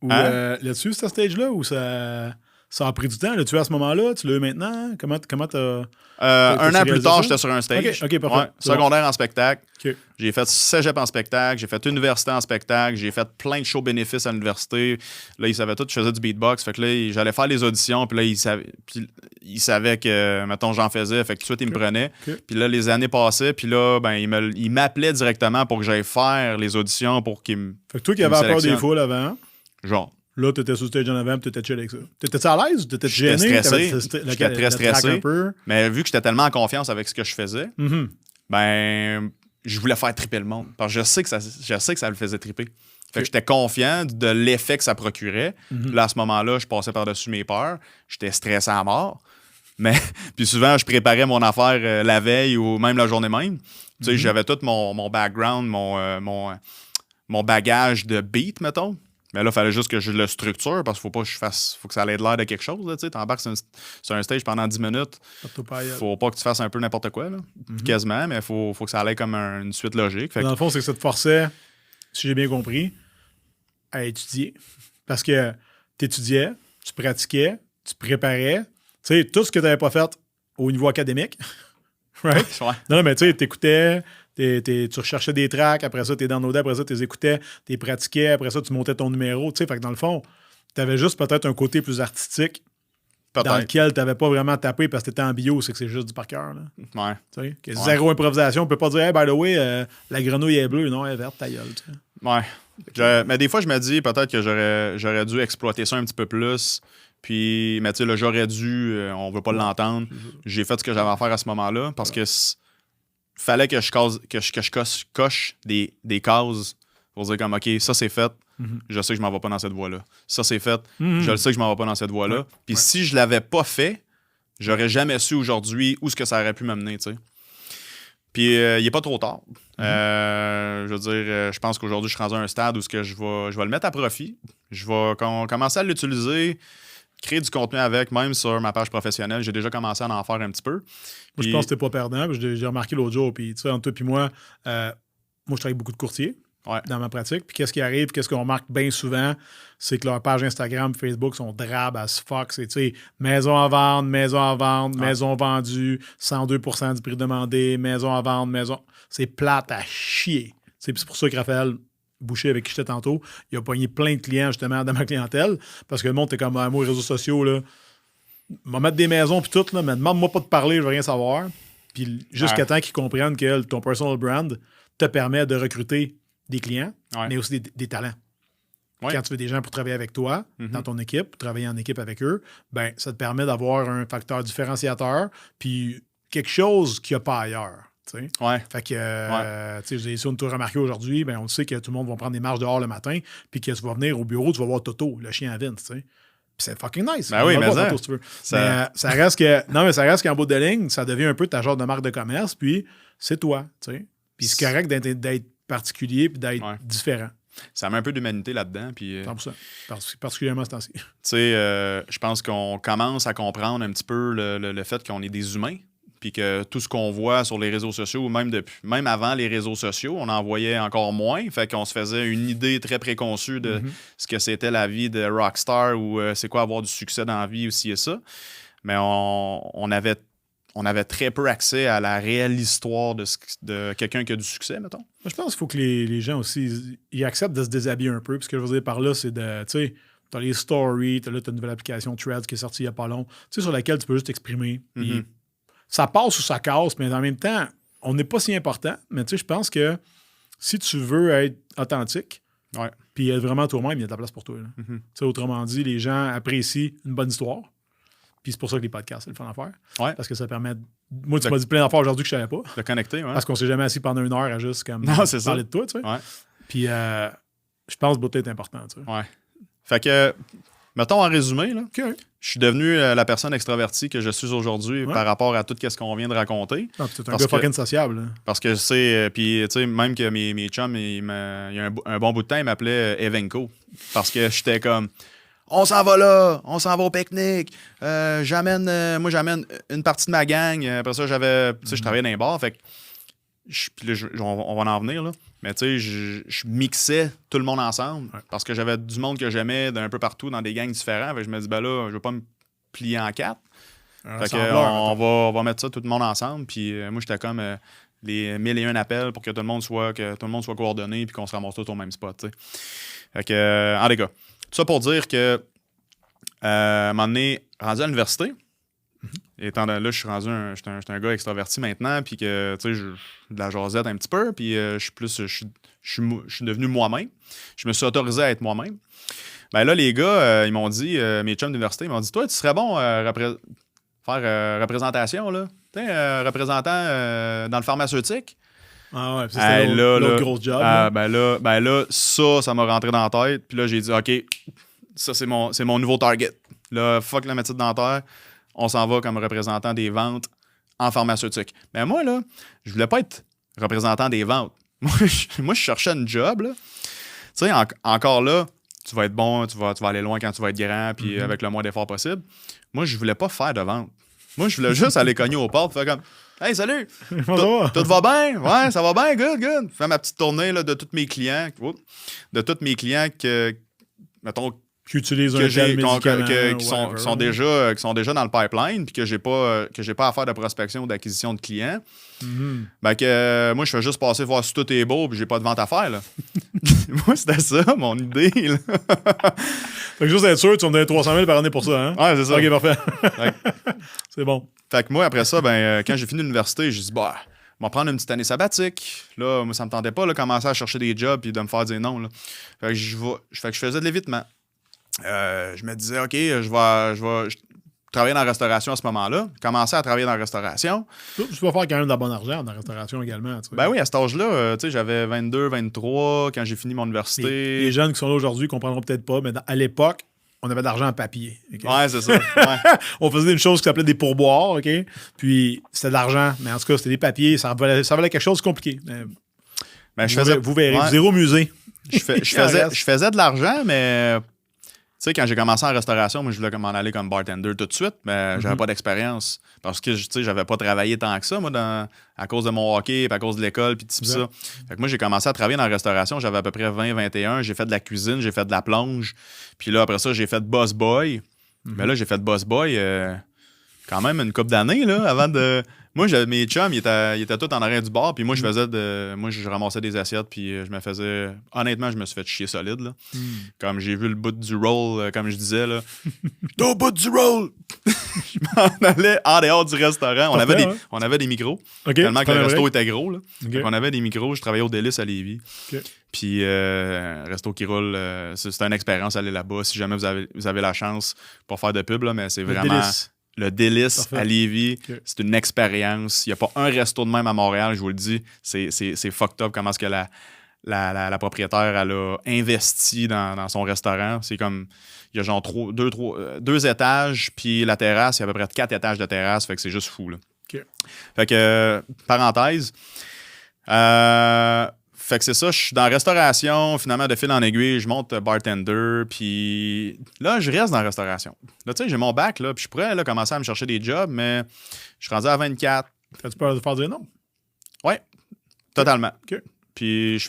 Ou là-dessus, c'était stage-là? Ou ça a pris du temps? L'as-tu à ce moment-là? Tu l'as eu maintenant? Comment t'as... un an plus tard, j'étais sur un stage. OK, parfait. Ouais, secondaire en spectacle. Okay. J'ai fait cégep en spectacle. J'ai fait université en spectacle. J'ai fait plein de shows bénéfices à l'université. Là, ils savaient tout. Je faisais du beatbox. Fait que là, j'allais faire les auditions. Puis là, ils savaient que, mettons, j'en faisais. Fait que tout de suite, ils me prenaient. Okay. Puis là, les années passaient. Puis là, ben, ils m'appelaient directement pour que j'aille faire les auditions pour qu'ils me. Fait que toi qui avais peur des foules avant. Genre. Là, tu étais sur stage en avant et tu étais chill avec ça. T'étais-tu à l'aise ou t'étais gêné? J'étais très stressé. Mais vu que j'étais tellement en confiance avec ce que je faisais, ben, je voulais faire triper le monde. Parce que je sais que ça le faisait triper. Fait que j'étais confiant de l'effet que ça procurait. Là, à ce moment-là, je passais par-dessus mes peurs. J'étais stressé à mort. Mais puis souvent, je préparais mon affaire la veille ou même la journée même. Tu sais, j'avais tout mon background, mon bagage de beat, mettons. Mais là, il fallait juste que je le structure parce qu'il faut que ça ait l'air de quelque chose. Tu embarques sur un stage pendant 10 minutes. Faut pas que tu fasses un peu n'importe quoi. Là. Quasiment, mais il faut que ça aille comme une suite logique. Dans le fond, c'est que ça te forçait, si j'ai bien compris, à étudier. Parce que tu étudiais, tu pratiquais, tu préparais. Tu sais, tout ce que tu n'avais pas fait au niveau académique. Right? Ouais. Non, mais tu sais, t'écoutais. Tu recherchais des tracks, après ça, tu downloadais, après ça, tu les écoutais, tu les pratiquais, après ça, tu montais ton numéro. Fait que dans le fond, tu avais juste peut-être un côté plus artistique dans lequel tu n'avais pas vraiment tapé parce que tu étais en bio, c'est que c'est juste du par cœur. Ouais. Zéro improvisation. On peut pas dire, hey, by the way, la grenouille est bleue. Non, elle est verte, ta gueule. T'sais. Ouais. Mais des fois, je me dis peut-être que j'aurais dû exploiter ça un petit peu plus. Puis, mais tu sais, là, j'aurais dû, on veut pas l'entendre. J'ai fait ce que j'avais à faire à ce moment-là parce que. Fallait que je coche des cases pour dire comme OK, ça c'est fait, je sais que je m'en vais pas dans cette voie-là. Ça c'est fait, je le sais que je m'en vais pas dans cette voie-là. Puis si je l'avais pas fait, j'aurais jamais su aujourd'hui où ce que ça aurait pu m'amener, tu sais. Puis il est pas trop tard. Je veux dire, je pense qu'aujourd'hui, je suis rendu à un stade où je vais le mettre à profit. Je vais commencer à l'utiliser, créer du contenu avec, même sur ma page professionnelle. J'ai déjà commencé à en faire un petit peu. Moi, je pense que t'es pas perdant. J'ai remarqué l'autre jour, puis tu sais, entre toi et moi, moi, je travaille avec beaucoup de courtiers dans ma pratique. Puis qu'est-ce qui arrive, qu'est-ce qu'on remarque bien souvent, c'est que leurs pages Instagram, Facebook sont drabes as fuck. C'est, tu sais, maison à vendre, maison vendue, 102% du prix demandé, maison à vendre, maison... C'est plate à chier. C'est pour ça que Raphaël Boucher, avec qui j'étais tantôt, il a pogné plein de clients, justement, dans ma clientèle, parce que le monde était comme, moi, les réseaux sociaux, là, m'a mettre des maisons puis tout, là, mais demande-moi pas de parler, je veux rien savoir. Puis jusqu'à temps qu'ils comprennent que ton personal brand te permet de recruter des clients, mais aussi des talents. Ouais. Quand tu veux des gens pour travailler avec toi, dans ton équipe, pour travailler en équipe avec eux, ben ça te permet d'avoir un facteur différenciateur, puis quelque chose qu'il n'y a pas ailleurs. T'sais. Ouais. Fait que, si on t'a remarqué aujourd'hui, ben, on sait que tout le monde va prendre des marches dehors le matin, puis que tu vas venir au bureau, tu vas voir Toto, le chien à Vince, tu sais. Puis c'est fucking nice. Ben oui, mais Toto, si tu veux. Mais ça reste que. Non, mais ça reste qu'en bout de ligne, ça devient un peu ta genre de marque de commerce, puis c'est toi, tu sais. Puis c'est correct d'être particulier puis d'être différent. Ça met un peu d'humanité là-dedans. Puis, 100%. Particulièrement ce temps-ci. Tu sais, je pense qu'on commence à comprendre un petit peu le fait qu'on est des humains. Puis que tout ce qu'on voit sur les réseaux sociaux, ou même avant les réseaux sociaux, on en voyait encore moins. Fait qu'on se faisait une idée très préconçue de ce que c'était la vie de rockstar ou c'est quoi avoir du succès dans la vie, aussi et ça. Mais on avait très peu accès à la réelle histoire de quelqu'un qui a du succès, mettons. Je pense qu'il faut que les gens aussi ils acceptent de se déshabiller un peu. Puis ce que je veux dire par là, c'est de, tu sais, t'as les stories, t'as une nouvelle application Threads qui est sortie il n'y a pas long, tu sais, sur laquelle tu peux juste t'exprimer. Puis ça passe ou ça casse, mais en même temps, on n'est pas si important. Mais tu sais, je pense que si tu veux être authentique, puis être vraiment toi-même, il y a de la place pour toi. Tu sais, autrement dit, les gens apprécient une bonne histoire. Puis c'est pour ça que les podcasts, c'est le fun à faire. Ouais. Parce que ça permet... Moi, tu m'as dit plein d'affaires aujourd'hui que je ne savais pas. De connecter, Parce qu'on s'est jamais assis pendant 1 heure à juste comme parler de toi, tu sais. Ouais. Puis je pense que beauté est important, tu sais. Ouais. Fait que, mettons en résumé, là, je suis devenu la personne extravertie que je suis aujourd'hui par rapport à tout ce qu'on vient de raconter. Ah, c'est un gars fucking sociable. Là. Parce que c'est... Puis, tu sais, même que mes chums, il y a un bon bout de temps, ils m'appelaient Evenco. Parce que j'étais comme... On s'en va là, on s'en va au pique-nique. Moi, j'amène une partie de ma gang. Après ça, je travaillais dans les bars. Fait que, puis là, on va en venir, là. Mais tu sais, je mixais tout le monde ensemble parce que j'avais du monde que j'aimais d'un peu partout dans des gangs différents. Fait que je me dis, ben là, je vais pas me plier en 4. Fait que on va mettre ça tout le monde ensemble. Puis moi, j'étais comme les 1001 appels pour que tout le monde soit coordonné puis qu'on se ramasse tous au même spot, tu sais. Fait que, en tout cas, tout ça pour dire que, à un moment donné, rendu à l'université, étant là, je suis rendu j'étais un gars extraverti maintenant, puis que, tu sais, j'ai de la jasette un petit peu, puis je suis devenu moi-même. Je me suis autorisé à être moi-même. Ben là, les gars, ils m'ont dit, mes chums d'université, ils m'ont dit, toi, tu serais bon faire représentation, là. Tu sais, représentant dans le pharmaceutique. Ah ouais, puis c'était l'autre gros job. Ben là, ça m'a rentré dans la tête. Puis là, j'ai dit, OK, ça, c'est mon nouveau target. Là, fuck la médecine dentaire. On s'en va comme représentant des ventes en pharmaceutique. Mais moi, là, je voulais pas être représentant des ventes. Moi, je cherchais une job, là. Tu sais, encore là, tu vas être bon, tu vas aller loin quand tu vas être grand, puis avec le moins d'efforts possible. Moi, je voulais pas faire de vente. Moi, je voulais juste aller cogner aux portes, faire comme... Hey, salut! Tout va bien? Ouais, ça va bien? Good. Faire ma petite tournée là, de tous mes clients. Que, mettons, qui utilisent un gel médicament, qui sont déjà dans le pipeline puis que j'ai pas à faire de prospection ou d'acquisition de clients. Ben que moi, je fais juste passer voir si tout est beau puis j'ai pas de vente à faire, là. Moi, c'était ça, mon idée, là. Fait que juste être sûr, tu vas me donner 300 000 par année pour ça, hein? Ouais, c'est ça. OK, parfait. C'est bon. Fait que moi, après ça, ben quand j'ai fini l'université, j'ai dit, bah, on va prendre une petite année sabbatique. Là, moi, ça me tentait pas, là, commencer à chercher des jobs puis de me faire dire non, là. Fait que je faisais de l'évitement. Je me disais, OK, je vais travailler dans la restauration à ce moment-là. Commencer à travailler dans la restauration. Tu vas faire quand même de la bonne argent dans la restauration également. Tu sais. Ben oui, à cet âge-là, tu sais, j'avais 22, 23 quand j'ai fini mon université. Les jeunes qui sont là aujourd'hui ne comprendront peut-être pas, mais à l'époque, on avait de l'argent en papier. Okay? Ouais, c'est ça. Ouais. On faisait une chose qui s'appelait des pourboires, OK? Puis c'était de l'argent, mais en tout cas, c'était des papiers. Ça valait quelque chose de compliqué. Mais Ben, Vous verrez, ouais, zéro musée. je faisais de l'argent, mais tu sais, quand j'ai commencé en restauration, moi, je voulais m'en aller comme bartender tout de suite, mais j'avais pas d'expérience. Parce que, tu sais, j'avais pas travaillé tant que ça, moi, à cause de mon hockey, puis à cause de l'école, puis tout ça. Fait que moi, j'ai commencé à travailler dans la restauration, j'avais à peu près 20-21. J'ai fait de la cuisine, j'ai fait de la plonge. Puis là, après ça, j'ai fait boss boy. Mais là, j'ai fait boss boy quand même une couple d'années, là, avant de... Moi, mes chums, ils étaient tous en arrière du bar, puis moi, je ramassais des assiettes, puis je me faisais... Honnêtement, je me suis fait chier solide, là. Comme j'ai vu le bout du roll, comme je disais, là. J'étais au bout du roll! Je m'en allais en dehors du restaurant. On avait des micros, tellement que le resto était gros, là. Donc, on avait des micros. Je travaillais au Délice à Lévis. Puis, resto qui roule, c'est une expérience aller là-bas. Si jamais vous avez la chance pour faire de pub, là, mais c'est vraiment... Le Délice à Lévis, c'est une expérience. Il n'y a pas un resto de même à Montréal, je vous le dis. C'est fucked up comment est-ce que la propriétaire elle a investi dans son restaurant. C'est comme, il y a genre deux étages, puis la terrasse, il y a à peu près 4 étages de terrasse. Fait que c'est juste fou, là. Fait que, parenthèse, fait que c'est ça, je suis dans la restauration, finalement, de fil en aiguille, je monte bartender, puis là, je reste dans la restauration. Là, tu sais, j'ai mon bac, là, puis je pourrais là, commencer à me chercher des jobs, mais je suis rendu à 24. T'as-tu peur de faire dire non? Oui, totalement. Puis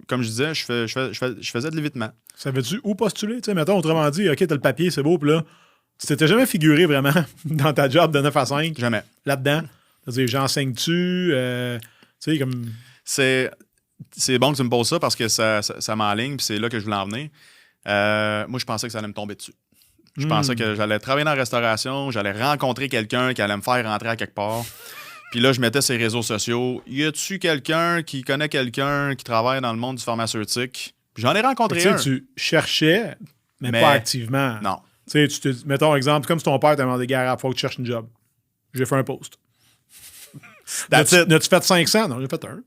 comme je disais, je faisais de l'évitement. Savais-tu où postuler? Tu sais, mettons, autrement dit, OK, t'as le papier, c'est beau, puis là, tu t'étais jamais figuré vraiment dans ta job de 9 à 5? Jamais. Là-dedans? C'est-à-dire, j'enseigne-tu? Tu sais, comme... C'est bon que tu me poses ça parce que ça m'enligne, puis c'est là que je voulais en venir. Moi, je pensais que ça allait me tomber dessus. Je pensais que j'allais travailler dans la restauration, j'allais rencontrer quelqu'un qui allait me faire rentrer à quelque part. Puis là, je mettais sur les réseaux sociaux. Y a-tu quelqu'un qui connaît quelqu'un qui travaille dans le monde du pharmaceutique? Puis j'en ai rencontré un. Tu cherchais, mais pas activement. Non. Tu sais, mettons exemple, comme si ton père t'a demandé, gars, il faut que tu cherches une job. J'ai fait un post. N'as-tu fait 500? Non, j'ai fait un.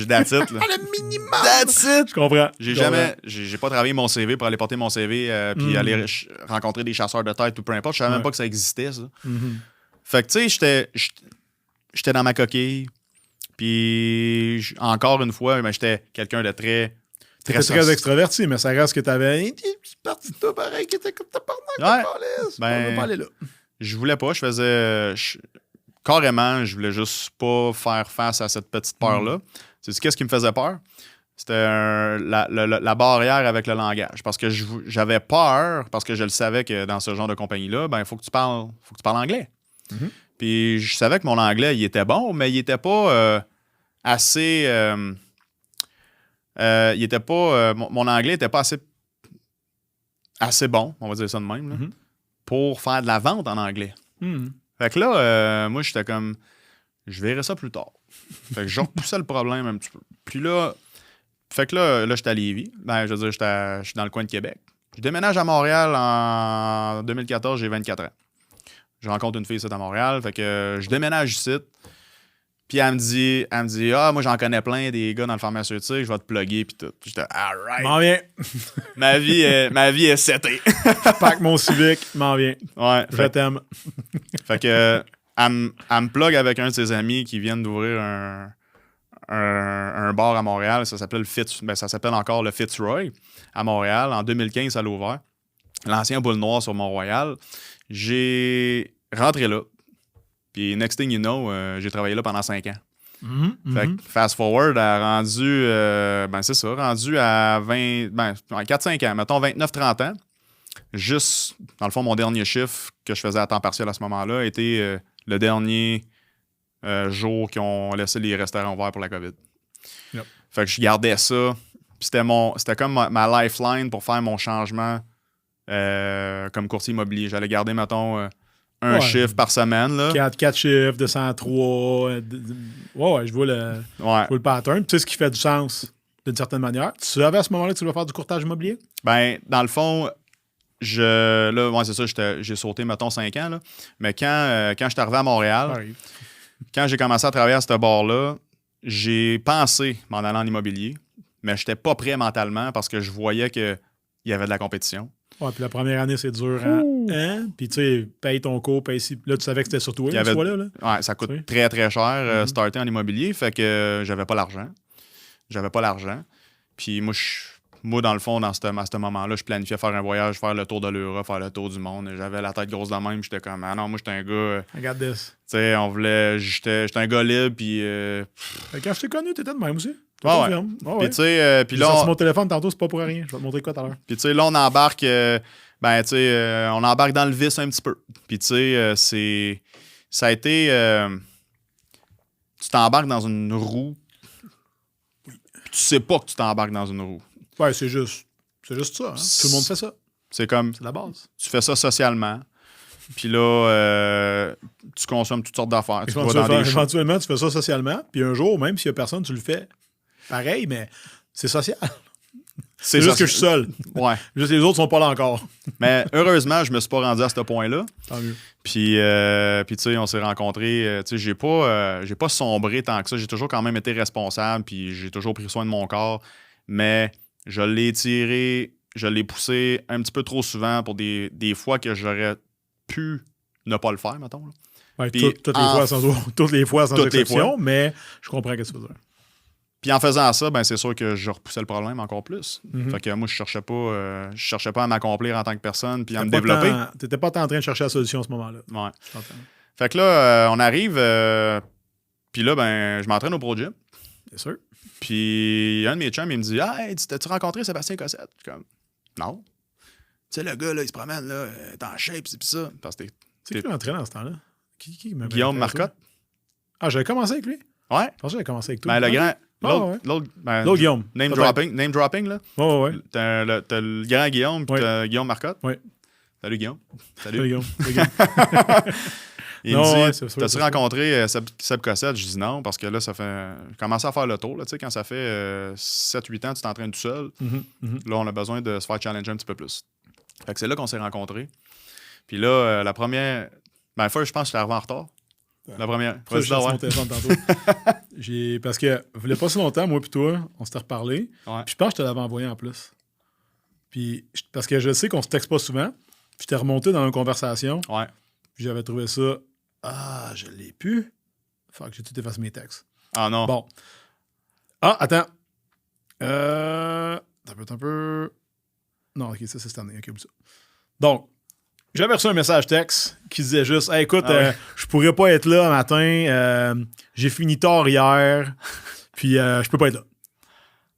That's it, là. Le minimum! That's it! Je comprends. J'ai pas travaillé mon CV pour aller porter mon CV puis aller rencontrer des chasseurs de tête ou peu importe. Je savais même pas que ça existait, ça. Fait que, tu sais, j'étais dans ma coquille. Puis, encore une fois, j'étais quelqu'un de très extraverti, mais ça reste que t'avais une petite partie de toi pareil qui était comme ta partenaire. Ben, on va pas aller là. Je voulais pas. Carrément, je voulais juste pas faire face à cette petite peur-là. C'est qu'est-ce qui me faisait peur? C'était la barrière avec le langage. Parce que j'avais peur, parce que je le savais que dans ce genre de compagnie-là, ben il faut que tu parles anglais. Puis je savais que mon anglais, il était bon, mais il était pas assez... mon anglais était pas assez bon, on va dire ça de même, là, pour faire de la vente en anglais. Fait que là, moi, j'étais comme, je verrai ça plus tard. Fait que je repoussais le problème un petit peu. Puis là, j'étais à Lévis. Ben, je veux dire, je suis dans le coin de Québec. Je déménage à Montréal en 2014, j'ai 24 ans. Je rencontre une fille ici à Montréal. Fait que je déménage ici. Puis elle me dit, ah, moi, j'en connais plein des gars dans le pharmaceutique, je vais te plugger, puis tout. J'étais, all right. M'en viens. ma vie est setée. Pack mon Civic, m'en viens. Ouais. Je t'aime. Fait que, elle me plug avec un de ses amis qui vient d'ouvrir un bar à Montréal. Ça s'appelle encore le Fitzroy à Montréal. En 2015, ça l'a ouvert. L'ancien boule noire sur Mont-Royal. J'ai rentré là. Puis, next thing you know, j'ai travaillé là pendant 5 ans. Fait que, fast forward, rendu à 4-5 ans, mettons 29-30 ans. Juste, dans le fond, mon dernier chiffre que je faisais à temps partiel à ce moment-là était le dernier jour qu'ils ont laissé les restaurants ouverts pour la COVID. Yep. Fait que je gardais ça. Puis c'était comme ma lifeline pour faire mon changement comme courtier immobilier. J'allais garder, mettons... un chiffre par semaine. Là. 4 chiffres, 203. Je vois le pattern. Tu sais ce qui fait du sens d'une certaine manière. Tu savais à ce moment-là que tu voulais faire du courtage immobilier? Ben, dans le fond, c'est ça, j'ai sauté, mettons, 5 ans. Là. Mais quand je suis arrivé à Montréal, quand j'ai commencé à travailler à ce bar-là, j'ai pensé m'en aller en immobilier, mais je n'étais pas prêt mentalement parce que je voyais qu'il y avait de la compétition. Ouais, puis la première année, c'est dur. Hein? Puis tu sais, paye ton cours, paye ici. Là, tu savais que c'était surtout là. Ouais, ça coûte très, très cher starter en immobilier. Fait que j'avais pas l'argent. j'avais pas l'argent. Puis moi, dans le fond, à ce moment-là, je planifiais faire un voyage, faire le tour de l'Europe, faire le tour du monde. Et j'avais la tête grosse de même. J'étais comme, ah non, moi, j'étais un gars. Regarde this. Tu sais, j'étais un gars libre. Puis. Quand je t'ai connu, t'étais de même aussi. Ouais. Puis, tu sais, puis là. J'ai sorti mon téléphone tantôt, c'est pas pour rien. Je vais te montrer quoi tout à l'heure. Puis, tu sais, là, on embarque. On embarque dans le vice un petit peu. Puis, tu sais, ça a été. Tu t'embarques dans une roue. Puis tu sais pas que tu t'embarques dans une roue. Ouais, c'est juste ça. Hein? Tout le monde fait ça. C'est comme. C'est la base. Tu fais ça socialement. Puis là, tu consommes toutes sortes d'affaires. Éventuellement, tu fais ça socialement. Puis un jour, même s'il n'y a personne, tu le fais pareil, mais c'est social. C'est juste que je suis seul. Ouais. Juste les autres sont pas là encore. Mais heureusement, je me suis pas rendu à ce point-là. Tant mieux. Puis tu sais, on s'est rencontrés. Tu sais, j'ai pas sombré tant que ça. J'ai toujours quand même été responsable. Puis j'ai toujours pris soin de mon corps. Mais je l'ai tiré, je l'ai poussé un petit peu trop souvent pour des fois que j'aurais pu ne pas le faire, mettons. Ouais, toutes les fois sans exception, mais je comprends ce que tu veux dire. Puis en faisant ça, ben c'est sûr que je repoussais le problème encore plus. Mm-hmm. Fait que moi, je cherchais pas à m'accomplir en tant que personne puis à me développer. T'étais pas en train de chercher la solution à ce moment-là. Ouais. Fait que là, on arrive, puis là, ben, je m'entraîne au Pro Gym. Bien sûr. Puis un de mes chums, il me dit « Hey, t'as-tu rencontré Sébastien Cossette? » Je suis comme « Non. » Tu sais, le gars, là, il se promène, là, t'es en shape, c'est pis ça. Parce que c'est qui l'entraînait dans ce temps-là? Qui Guillaume Marcotte. Ah, j'avais commencé avec lui? Ouais. Je pensais que j'avais commencé avec toi. Ben, le grand... L'autre Guillaume. Name dropping, là. Ouais. T'as le grand Guillaume, puis t'as Guillaume Marcotte. Ouais. Salut, Guillaume. Salut, Guillaume. Il me dit, t'as-tu rencontré Seb Cossette? Je dis non, parce que là, ça fait... J'ai commencé à faire le tour, là, tu sais, quand ça fait 7-8 ans, tu t'entraînes tout seul. Là, on a besoin de se faire challenger un petit peu plus. Fait que c'est là qu'on s'est rencontrés. Puis là, la première... Ben, fois, je pense que j'étais arrivé en retard. La première. Ça, je mon téléphone tantôt. Parce que, il voulait pas si longtemps, moi et toi, on s'était reparlé. Ouais. Puis je pense que je te l'avais envoyé en plus. Puis, parce que je sais qu'on se texte pas souvent. Puis j'étais remonté dans une conversation. Ouais. Puis j'avais trouvé ça. Ah, je l'ai plus. Faut que j'ai tout effacé mes textes. Ah non. Bon. Ah, attends. Un peu. Non, ok, ça, c'est cette année. Ok, ça. Donc, j'avais reçu un message texte qui disait juste hey, écoute, je pourrais pas être là matin, j'ai fini tard hier, puis je peux pas être là.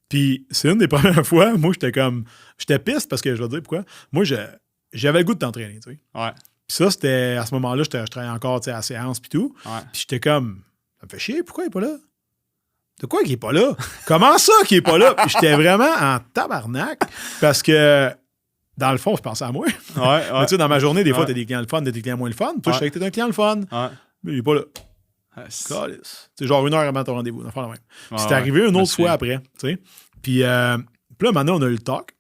Puis c'est une des premières fois, moi j'étais piste parce que je vais te dire pourquoi. Moi j'avais le goût de t'entraîner, tu sais. Ouais. Puis ça, c'était à ce moment-là, je travaillais encore à la séance puis tout. Ouais. Puis j'étais comme, ça me fait chier, pourquoi il est pas là? De quoi qu'il est pas là? Comment ça qu'il est pas là? Puis j'étais vraiment en tabarnak parce que dans le fond, je pensais à moi. Ouais. Mais tu sais, dans ma journée, des fois, t'as des clients le fun, t'as des clients moins le fun. Toi, je sais que t'es un client le fun. Ouais. Mais il est pas là. C'est genre 1 heure avant ton rendez-vous. Même. C'est arrivé une autre fois après. Tu sais. Puis là, maintenant, on a eu le talk.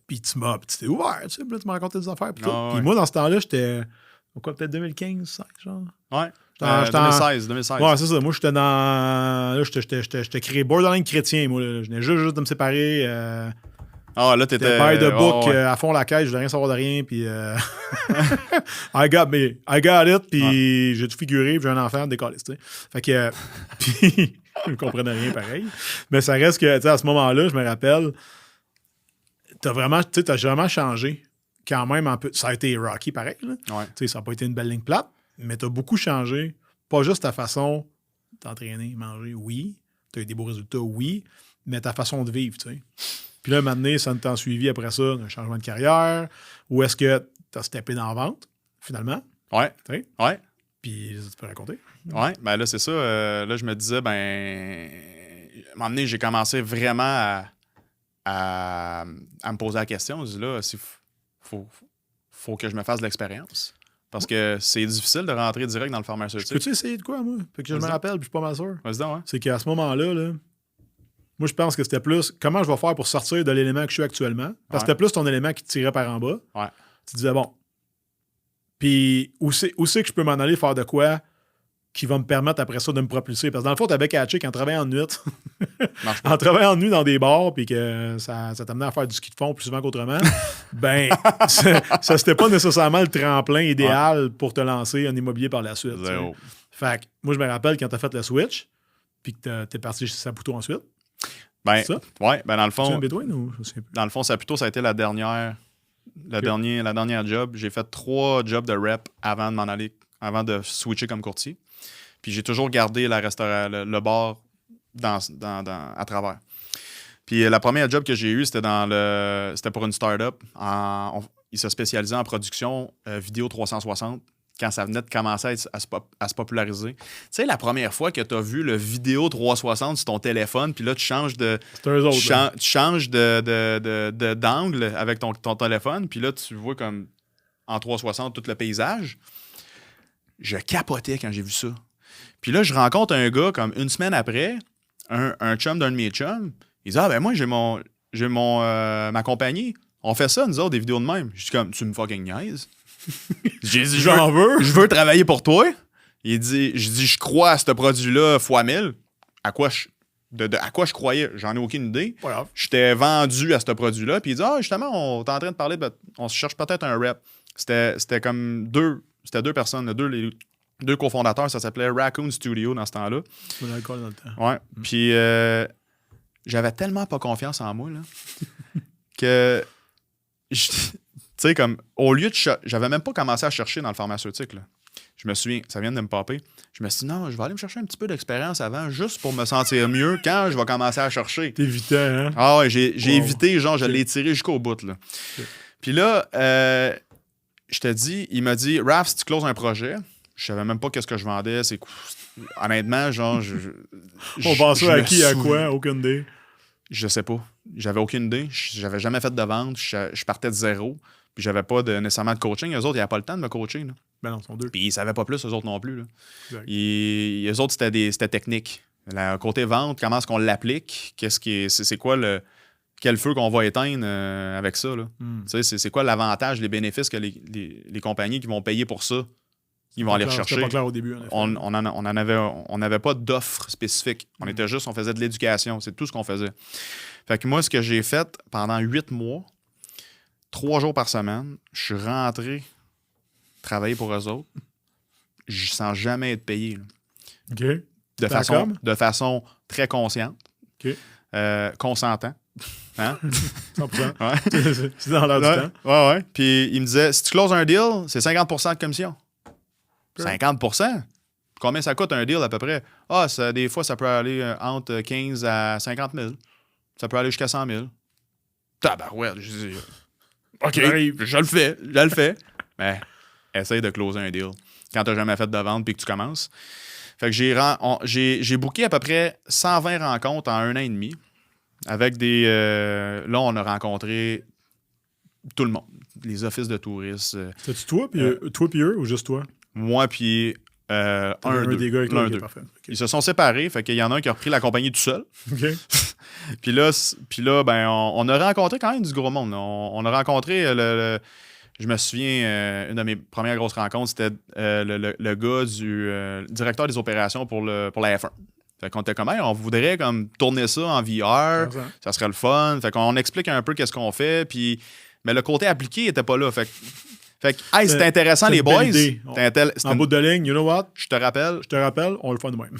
Puis tu t'es ouvert. Tu sais. Puis là, tu m'as raconté des affaires. Puis moi, dans ce temps-là, j'étais. Peut-être 2015, 5, genre. Ouais. 2016. Ouais, c'est ça. Moi, j'étais dans. Là, j'étais créé borderline chrétien. Moi, là. Je venais juste de me séparer. Là, t'étais... By the book, à fond la caisse, je voulais rien savoir de rien, puis I got it, puis j'ai tout figuré, puis j'ai un enfant, décalé, tu sais. Fait que, puis je ne comprenais rien pareil. Mais ça reste que, tu sais, à ce moment-là, je me rappelle, t'as vraiment changé, quand même, un peu. Ça a été rocky, pareil, là. Ouais. Tu sais, ça n'a pas été une belle ligne plate, mais t'as beaucoup changé, pas juste ta façon d'entraîner, manger, oui, t'as eu des beaux résultats, oui, mais ta façon de vivre, tu sais. Puis là, maintenant, ça ne t'a suivi après ça, un changement de carrière, ou est-ce que tu as steppé dans la vente, finalement? Ouais. T'sais? Ouais. Puis tu peux raconter? Ouais. Ben là, c'est ça. Là, je me disais, à un moment donné, j'ai commencé vraiment à me poser la question. Je dis là, faut que je me fasse de l'expérience. Parce que c'est difficile de rentrer direct dans le pharmaceutique. Peux-tu essayer de quoi, moi? Fait que je me rappelle, puis je suis pas mal sûr. Vas-y donc, ouais. C'est qu'à ce moment-là, là, moi, je pense que c'était plus comment je vais faire pour sortir de l'élément que je suis actuellement. Parce que c'était plus ton élément qui te tirait par en bas. Ouais. Tu disais, bon. Puis, où c'est que je peux m'en aller faire de quoi qui va me permettre après ça de me propulser? Parce que dans le fond, tu avais catché qu'en travaillant en nuit, en travaillant en nuit dans des bars, puis que ça t'amenait à faire du ski de fond plus souvent qu'autrement, ben, ça c'était pas nécessairement le tremplin idéal pour te lancer en immobilier par la suite. Zéro. Fait que moi, je me rappelle quand tu as fait le switch, puis que t'es parti chez Saputo ensuite. Ben, C'est ça? ouais, ben dans le Tu viens fond, de Bédouin ou je sais plus? dans le fond, ça a été la dernière job. J'ai fait 3 jobs de rep avant de switcher comme courtier. Puis j'ai toujours gardé le bar à travers. Puis la première job que j'ai eue, c'était pour une start-up. Ils se spécialisaient en production vidéo 360 quand ça venait de commencer à se populariser. Tu sais, la première fois que tu as vu le vidéo 360 sur ton téléphone, puis là, tu changes de... C'est eux autres. tu changes d'angle avec ton téléphone, puis là, tu vois comme en 360 tout le paysage. Je capotais quand j'ai vu ça. Puis là, je rencontre un gars comme une semaine après, un chum d'un de mes chums. Il dit « Ah, ben moi, j'ai ma compagnie. On fait ça, nous autres, des vidéos de même. » Je suis comme « Tu me fucking niaises? » J'ai dit « J'en veux. Je veux travailler pour toi. » Je dis « Je crois à ce produit-là fois 1000. » À quoi je croyais? J'en ai aucune idée. Voilà. J'étais vendu à ce produit-là. Puis il dit « Ah, justement, on est en train de parler, on se cherche peut-être un rep. » C'était comme deux personnes, les deux cofondateurs. Ça s'appelait Raccoon Studio dans ce temps-là. On a l'alcool dans le temps. Ouais. Puis j'avais tellement pas confiance en moi là, que tu sais, comme au lieu de j'avais même pas commencé à chercher dans le pharmaceutique là. Je me souviens, ça vient de me popper. Je me suis dit non, je vais aller me chercher un petit peu d'expérience avant juste pour me sentir mieux quand je vais commencer à chercher. T'évitais, hein? Ah ouais, j'ai évité, genre je l'ai tiré jusqu'au bout là. Puis là je te dis, il m'a dit Raph, si tu closes un projet, je savais même pas qu'est-ce que je vendais, c'est honnêtement, genre On pensait à qui, à quoi, aucune idée. Je sais pas. J'avais aucune idée. J'avais jamais fait de vente. Je partais de zéro. Puis j'avais pas nécessairement de coaching. Eux autres, ils n'avaient pas le temps de me coacher. Là. Ben non, ils sont deux. Puis ils savaient pas plus, eux autres non plus. Là. Exact. Eux autres, c'était technique. Le côté vente, comment est-ce qu'on l'applique? C'est quoi quel feu qu'on va éteindre avec ça? Là? C'est quoi l'avantage, les bénéfices que les compagnies qui vont payer pour ça? Ils vont aller rechercher. C'était pas clair au début, en effet. On n'avait pas d'offre spécifique. On faisait de l'éducation. C'est tout ce qu'on faisait. Fait que moi, ce que j'ai fait pendant 8 mois, 3 jours par semaine, je suis rentré travailler pour eux autres. Sans jamais être payé. Là. OK. De façon très consciente. OK. Consentant. Hein? 100%. Ouais. C'est dans l'air du temps. Ouais. Puis il me disait, si tu closes un deal, c'est 50% de commission. 50%? Combien ça coûte un deal à peu près? Des fois, ça peut aller entre 15 à 50 000. Ça peut aller jusqu'à 100 000. Tabarouette. Je dis, OK, je le fais. Mais essaye de closer un deal quand tu n'as jamais fait de vente puis que tu commences. Fait que j'ai booké à peu près 120 rencontres en 1 an et demi avec là, on a rencontré tout le monde. Les offices de touristes. C'est-tu toi puis eux ou juste toi? Moi puis un des gars avec l'un lui, d'eux. parfait. Okay. Ils se sont séparés, fait qu'il y en a un qui a repris la compagnie tout seul. OK. Puis là, ben, on a rencontré quand même du gros monde. On a rencontré je me souviens, une de mes premières grosses rencontres, c'était le gars du directeur des opérations pour la F1. Fait qu'on était comme, on voudrait comme tourner ça en VR, ça serait le fun. Fait qu'on explique un peu qu'est-ce qu'on fait, puis mais le côté appliqué était pas là. Fait que c'était intéressant, les boys. En bout de ligne, you know what? Je te rappelle, on le fait de même.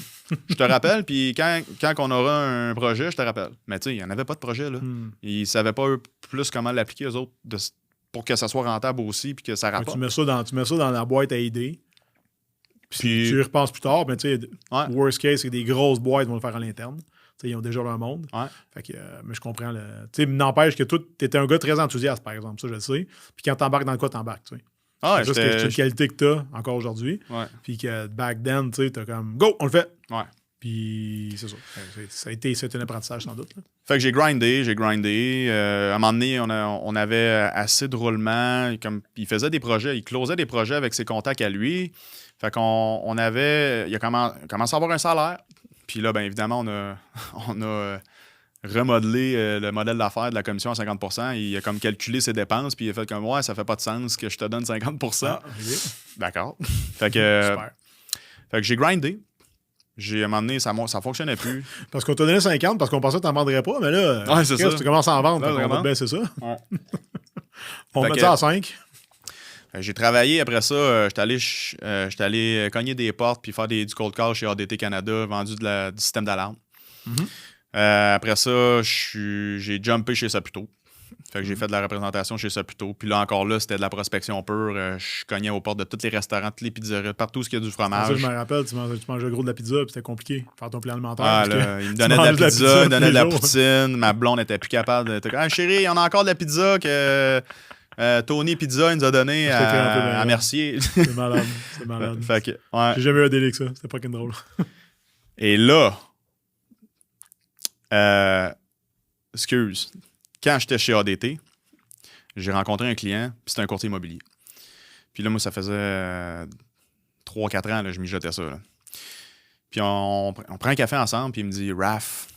je te rappelle, puis quand on aura un projet, je te rappelle. Mais tu sais, il n'y en avait pas de projet, là. Ils ne savaient pas plus comment l'appliquer, eux autres, pour que ça soit rentable aussi, puis que ça rapporte. Tu mets ça dans la boîte à idées, puis tu y repenses plus tard, mais tu sais, worst case, c'est que des grosses boîtes vont le faire à l'interne. T'sais, ils ont déjà leur monde. Ouais. Fait que, mais je comprends. N'empêche que toi, tu étais un gars très enthousiaste, par exemple. Ça, je le sais. Puis quand t'embarques dans le cas, t'embarques. Ah, c'est juste que c'est une qualité que t'as encore aujourd'hui. Ouais. Puis que back then, tu sais, t'as comme go, on le fait. Ouais. Puis c'est ça. C'est un apprentissage sans doute. Là. Fait que j'ai grindé. À un moment donné, on avait assez de roulement. Il faisait des projets, il closait des projets avec ses contacts à lui. Fait qu'on avait. Il a commencé à avoir un salaire. Puis là, bien évidemment, on a remodelé le modèle d'affaires de la commission à 50%. Il a comme calculé ses dépenses, puis il a fait comme, ouais, ça fait pas de sens que je te donne 50%. Ah, okay. D'accord. Fait que Super. Fait que j'ai grindé. À un moment donné, ça fonctionnait plus. Parce qu'on t'a donné 50 parce qu'on pensait que t'en vendrais pas, mais là, c'est ça. Tu commences à en vendre, on va te baisser ça. Ouais. On met ça à 5. J'ai travaillé après ça. J'étais allé cogner des portes puis faire du cold call chez ADT Canada, vendu du système d'alarme. Après ça, j'ai jumpé chez Saputo. Fait que j'ai fait de la représentation chez Saputo. Puis là, encore là, c'était de la prospection pure. Je cognais aux portes de tous les restaurants, toutes les pizzerias, partout où il y a du fromage. Ça, je me rappelle, tu mangeais gros de la pizza, puis c'était compliqué, faire ton plan alimentaire. Ah, parce là, que il me donnait de la pizza, il me donnait de la tous les jours. poutine. Ma blonde n'était plus capable de... Ah, chérie, on a encore de la pizza que Tony Pizza il nous a donné à Mercier. C'est malade, c'est malade. Fait que, ouais. J'ai jamais eu un délai que ça, c'était fucking drôle. Et là, excuse, quand j'étais chez ADT, j'ai rencontré un client, puis c'était un courtier immobilier. Puis là, moi, ça faisait 3-4 ans, là, je mijotais ça. Là. Puis on prend un café ensemble, puis il me dit, Raph,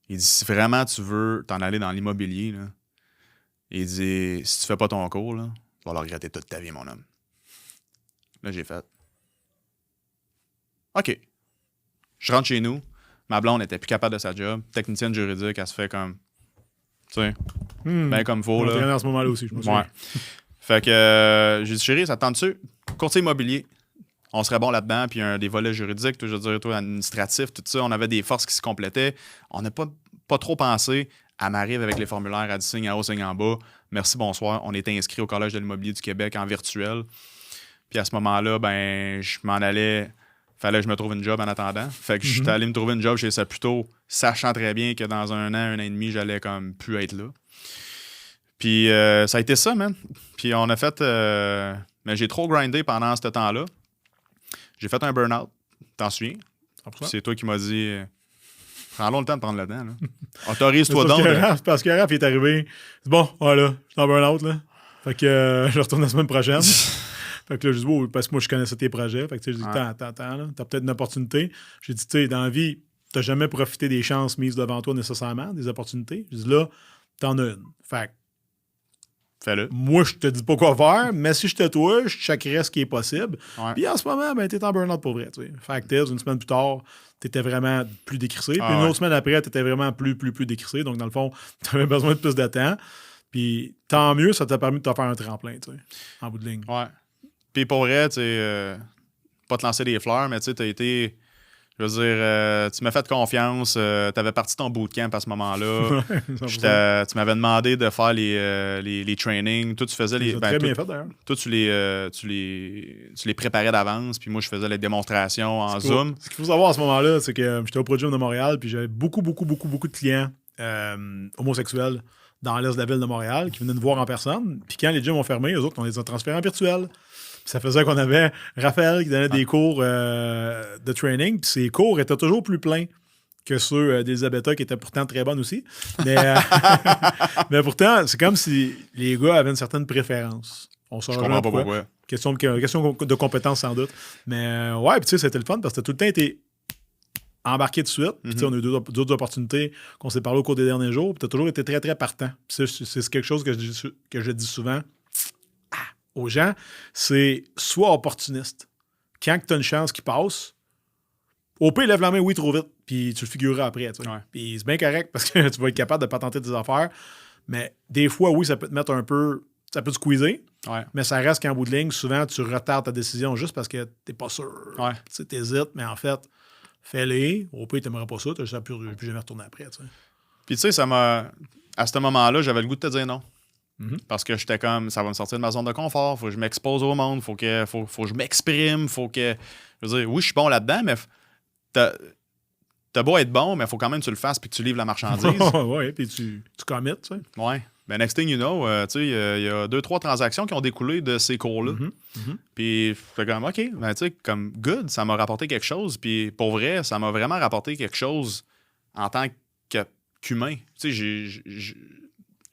il dit, si vraiment tu veux t'en aller dans l'immobilier, là, il dit, si tu fais pas ton cours, là, tu vas le regretter toute ta vie, mon homme. Là, j'ai fait, OK. Je rentre chez nous, ma blonde n'était plus capable de sa job, technicienne juridique, elle se fait comme, tu sais, bien comme faut. On là. à ce moment-là aussi, je me souviens. Ouais. Fait que j'ai dit, chérie, ça te tente-tu? Courtier immobilier. On serait bon là-dedans, puis des volets juridiques, je veux dire, toi, administratifs, tout ça. On avait des forces qui se complétaient. On n'a pas trop pensé. Elle m'arrive avec les formulaires à 10 signes en haut, signes en bas. Merci, bonsoir. On était inscrit au Collège de l'immobilier du Québec en virtuel. Puis à ce moment-là, ben, je m'en allais. Fallait que je me trouve une job en attendant. Fait que j'étais allé me trouver une job chez Saputo, sachant très bien que dans un an et demi, j'allais comme plus être là. Puis ça a été ça, man. Puis on a fait... mais j'ai trop grindé pendant ce temps-là. J'ai fait un burn-out. T'en souviens? C'est toi qui m'as dit... Prends longtemps de prendre le temps. Autorise-toi donc. Parce que Raph est arrivé. C'est bon, voilà, je suis en burn-out, là. Fait que je retourne la semaine prochaine. Fait que là, je dis, oh, parce que moi, je connaissais tes projets. Fait que tu sais, je dis, attends, là, t'as peut-être une opportunité. J'ai dit, tu sais, dans la vie, t'as jamais profité des chances mises devant toi nécessairement, des opportunités. Je dis, là, t'en as une. Fait que fais-le. Moi, je te dis pas quoi faire, mais si j'étais toi, je checkerais ce qui est possible. Ouais. Puis en ce moment, ben, t'es en burn-out pour vrai. Tu sais. Fait que une semaine plus tard, t'étais vraiment plus décrissé. Puis une autre semaine après, t'étais vraiment plus décrissé. Donc, dans le fond, t'avais besoin de plus de temps. Puis tant mieux, ça t'a permis de te faire un tremplin, tu sais, en bout de ligne. Ouais. Puis pour vrai, tu sais, pas te lancer des fleurs, mais tu sais, t'as été... Je veux dire, tu m'as fait confiance. T'avais parti ton bootcamp à ce moment-là. Tu m'avais demandé de faire les trainings. Toi, tu faisais les... très bien fait, d'ailleurs. Toi, tu les préparais d'avance. Puis moi, je faisais les démonstrations en Zoom. Ce qu'il faut savoir à ce moment-là, c'est que j'étais au Pro Gym de Montréal, puis j'avais beaucoup de clients homosexuels dans l'est de la ville de Montréal qui venaient nous voir en personne. Puis quand les gyms ont fermé, eux autres, on les a transférés en virtuel. Puis ça faisait qu'on avait Raphaël qui donnait des cours de training. Puis ses cours étaient toujours plus pleins que ceux d'Elisabetta, qui étaient pourtant très bonnes aussi. Mais, mais pourtant, c'est comme si les gars avaient une certaine préférence. On Je comprends pas pourquoi. Question de compétence, sans doute. Mais ouais, puis tu sais, c'était le fun parce que tout le temps été embarqué de suite. Puis on a eu d'autres opportunités qu'on s'est parlé au cours des derniers jours. Puis tu as toujours été très, très partant. Puis c'est quelque chose que je dis souvent aux gens, c'est soit opportuniste. Quand tu as une chance qui passe, au pire, lève la main, oui, trop vite, puis tu le figureras après. Tu sais. Ouais. Puis c'est bien correct parce que tu vas être capable de patenter tes affaires. Mais des fois, oui, ça peut te mettre un peu... Ça peut te squeezer, mais ça reste qu'en bout de ligne, souvent, tu retardes ta décision juste parce que t'es pas sûr. Ouais. Tu hésites, mais en fait, fais-les. Au pire, t'aimerais pas ça, tu ne plus jamais retourner après. Tu sais. Puis tu sais, ça m'a... À ce moment-là, j'avais le goût de te dire non. Parce que j'étais comme, ça va me sortir de ma zone de confort, faut que je m'expose au monde, faut que je m'exprime, faut que... Je veux dire, oui, je suis bon là-dedans, mais t'as beau être bon, mais il faut quand même que tu le fasses puis que tu livres la marchandise. Oui, puis tu commits, tu sais. Ouais. Ben, next thing you know, tu sais, il y a 2-3 transactions qui ont découlé de ces cours-là. Puis, je fais comme, OK, ben, tu sais, comme good, ça m'a rapporté quelque chose. Puis, pour vrai, ça m'a vraiment rapporté quelque chose en tant qu'humain. Tu sais,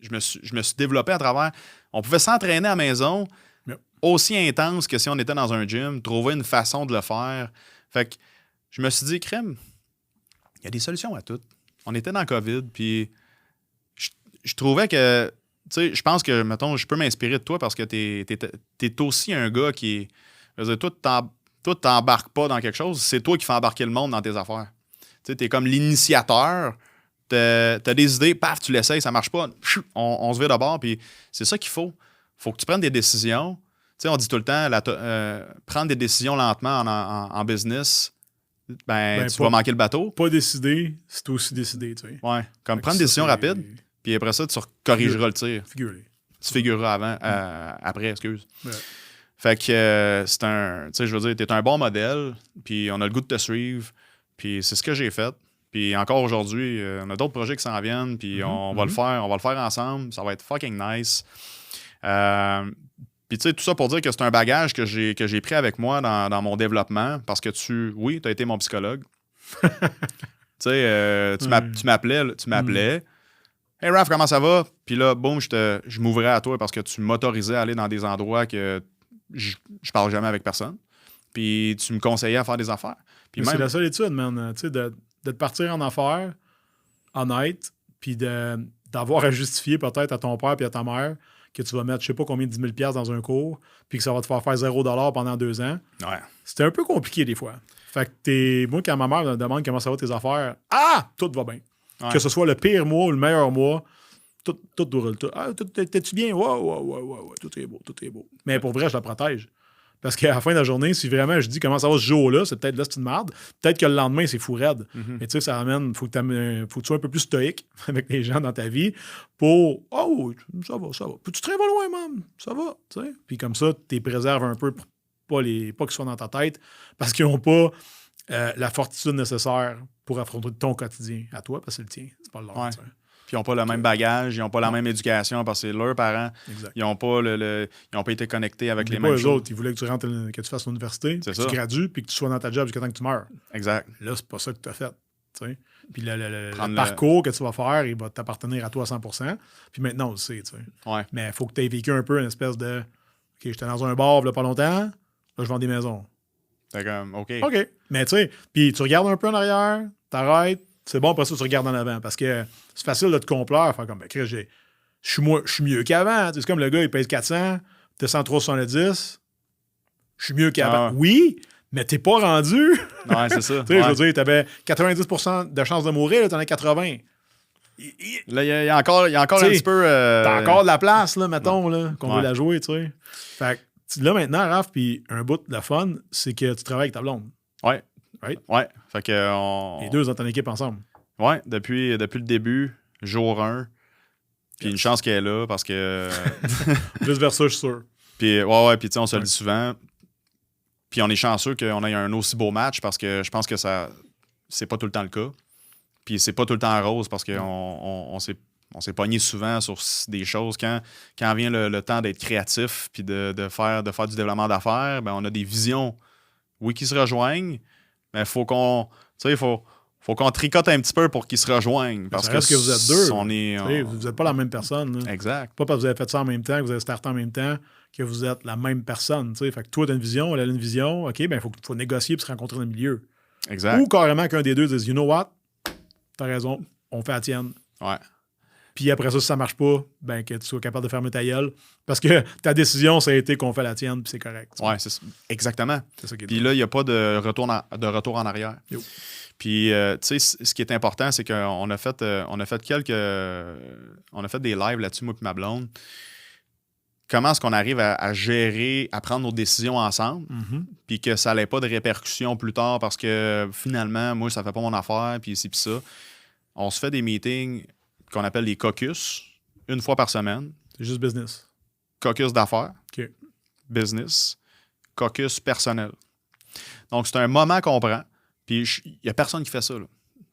je me suis développé à travers... On pouvait s'entraîner à la maison aussi intense que si on était dans un gym, trouver une façon de le faire. Fait que je me suis dit, crème, il y a des solutions à tout. On était dans le COVID, puis je trouvais que... Tu sais, je pense que, mettons, je peux m'inspirer de toi parce que t'es aussi un gars qui est... Je veux dire, toi, t'embarques pas dans quelque chose, c'est toi qui fais embarquer le monde dans tes affaires. Tu sais, t'es comme l'initiateur... T'as des idées, paf, tu l'essayes, ça marche pas, on se vire de bord, puis c'est ça qu'il faut. Faut que tu prennes des décisions. Tu sais, on dit tout le temps, prendre des décisions lentement en business, tu vas manquer le bateau. Pas décider, c'est aussi décider, tu sais. Ouais. Comme Fait prendre une que décision rapide, puis après ça, tu corrigeras le tir. Figuré. Tu figureras après, excuse. Ouais. Fait que c'est un... Tu sais, je veux dire, t'es un bon modèle, puis on a le goût de te suivre, puis c'est ce que j'ai fait. Puis encore aujourd'hui, on a d'autres projets qui s'en viennent, puis on va le faire ensemble. Ça va être fucking nice. Puis tu sais, tout ça pour dire que c'est un bagage que j'ai pris avec moi dans mon développement, parce que tu as été mon psychologue. Tu sais, tu m'appelais. Hey Raph, comment ça va? Puis là, boum, je m'ouvrais à toi parce que tu m'autorisais à aller dans des endroits que je parle jamais avec personne. Puis tu me conseillais à faire des affaires. Puis C'est la seule étude, man. Tu sais, de te partir en affaires, honnête, puis d'avoir à justifier peut-être à ton père puis à ta mère que tu vas mettre je sais pas combien de 10 000 $ dans un cours, puis que ça va te faire 0 $ pendant 2 ans. Ouais. C'était un peu compliqué des fois. Fait que moi, quand ma mère me demande comment ça va tes affaires, tout va bien. Ouais. Que ce soit le pire mois ou le meilleur mois, tout roule. T'es-tu bien? Ouais, tout est beau. Mais pour vrai, je la protège. Parce qu'à la fin de la journée, si vraiment je dis comment ça va ce jour-là, c'est peut-être là, c'est une merde. Peut-être que le lendemain, c'est fou raide. Mais tu sais, ça amène, faut que tu sois un peu plus stoïque avec les gens dans ta vie pour ça va. Puis tu te vas loin, man. Ça va. T'sais. Puis comme ça, tu les préserves un peu pour pas qu'ils soient dans ta tête parce qu'ils n'ont pas la fortitude nécessaire pour affronter ton quotidien à toi, parce que c'est le tien. C'est pas le leur. Ouais. Puis ils n'ont pas le même bagage, ils n'ont pas la même éducation parce que c'est leurs parents. Exact. Ils n'ont pas été connectés avec les mêmes eux choses. autres, ils voulaient que tu rentres, que tu fasses l'université, que tu gradues, puis que tu sois dans ta job jusqu'à temps que tu meurs. Exact. Là, c'est pas ça que tu as fait. T'sais. Puis le parcours que tu vas faire, il va t'appartenir à toi à 100%. Puis maintenant, on le sait. Ouais. Mais il faut que tu aies vécu un peu une espèce de OK, j'étais dans un bar il n'y a pas longtemps, là, je vends des maisons. C'est comme OK. Mais tu sais, puis tu regardes un peu en arrière, t'arrêtes, c'est bon, après ça, tu regardes en avant. Parce que c'est facile de te complaire, faire comme, Chris, je suis mieux qu'avant. C'est comme le gars, il pèse 400, descend 370. Je suis mieux qu'avant. Ah. Oui, mais t'es pas rendu. Ouais, c'est ça. Je veux dire, t'avais 90% de chances de mourir, là, t'en as 80. Là, il y a encore un petit peu... T'as encore de la place, là, mettons, là, qu'on veut la jouer, tu sais. Fait que là, maintenant, Raph, puis un bout de la fun, c'est que tu travailles avec ta blonde. Ouais. Right? Ouais. Fait que les deux dans ton équipe ensemble. Ouais, depuis le début, jour 1. Puis une chance qu'elle est là parce que. Vice versa, je suis sûr. Puis puis tu sais, on se le dit souvent. Puis on est chanceux qu'on ait un aussi beau match parce que je pense que c'est pas tout le temps le cas. Puis c'est pas tout le temps rose parce qu'on s'est pogné souvent sur des choses. Quand vient le temps d'être créatif puis de faire du développement d'affaires, ben on a des visions, oui, qui se rejoignent, mais faut qu'on tricote un petit peu pour qu'ils se rejoignent. Parce que vous êtes deux. Vous n'êtes pas la même personne. Là. Exact. Pas parce que vous avez fait ça en même temps, que vous avez starté en même temps, que vous êtes la même personne. T'sais. Fait que toi, tu as une vision, elle a une vision. OK, ben il faut négocier et se rencontrer dans le milieu. Exact. Ou carrément qu'un des deux dise, you know what? T'as raison, on fait la tienne. Ouais. Puis après ça, si ça marche pas, ben que tu sois capable de fermer ta gueule. Parce que ta décision, ça a été qu'on fait la tienne, puis c'est correct. Ouais, exactement. C'est ça qui est puis là, il n'y a pas de retour en arrière. Yo. Puis, tu sais, ce qui est important, c'est qu'on a fait des lives là-dessus, moi et ma blonde. Comment est-ce qu'on arrive à gérer, à prendre nos décisions ensemble, puis que ça n'ait pas de répercussions plus tard parce que finalement, moi, ça fait pas mon affaire, puis ci, puis ça. On se fait des meetings qu'on appelle les caucus, une fois par semaine. C'est juste business. Caucus d'affaires, business, caucus personnel. Donc, c'est un moment qu'on prend, puis il n'y a personne qui fait ça. Là.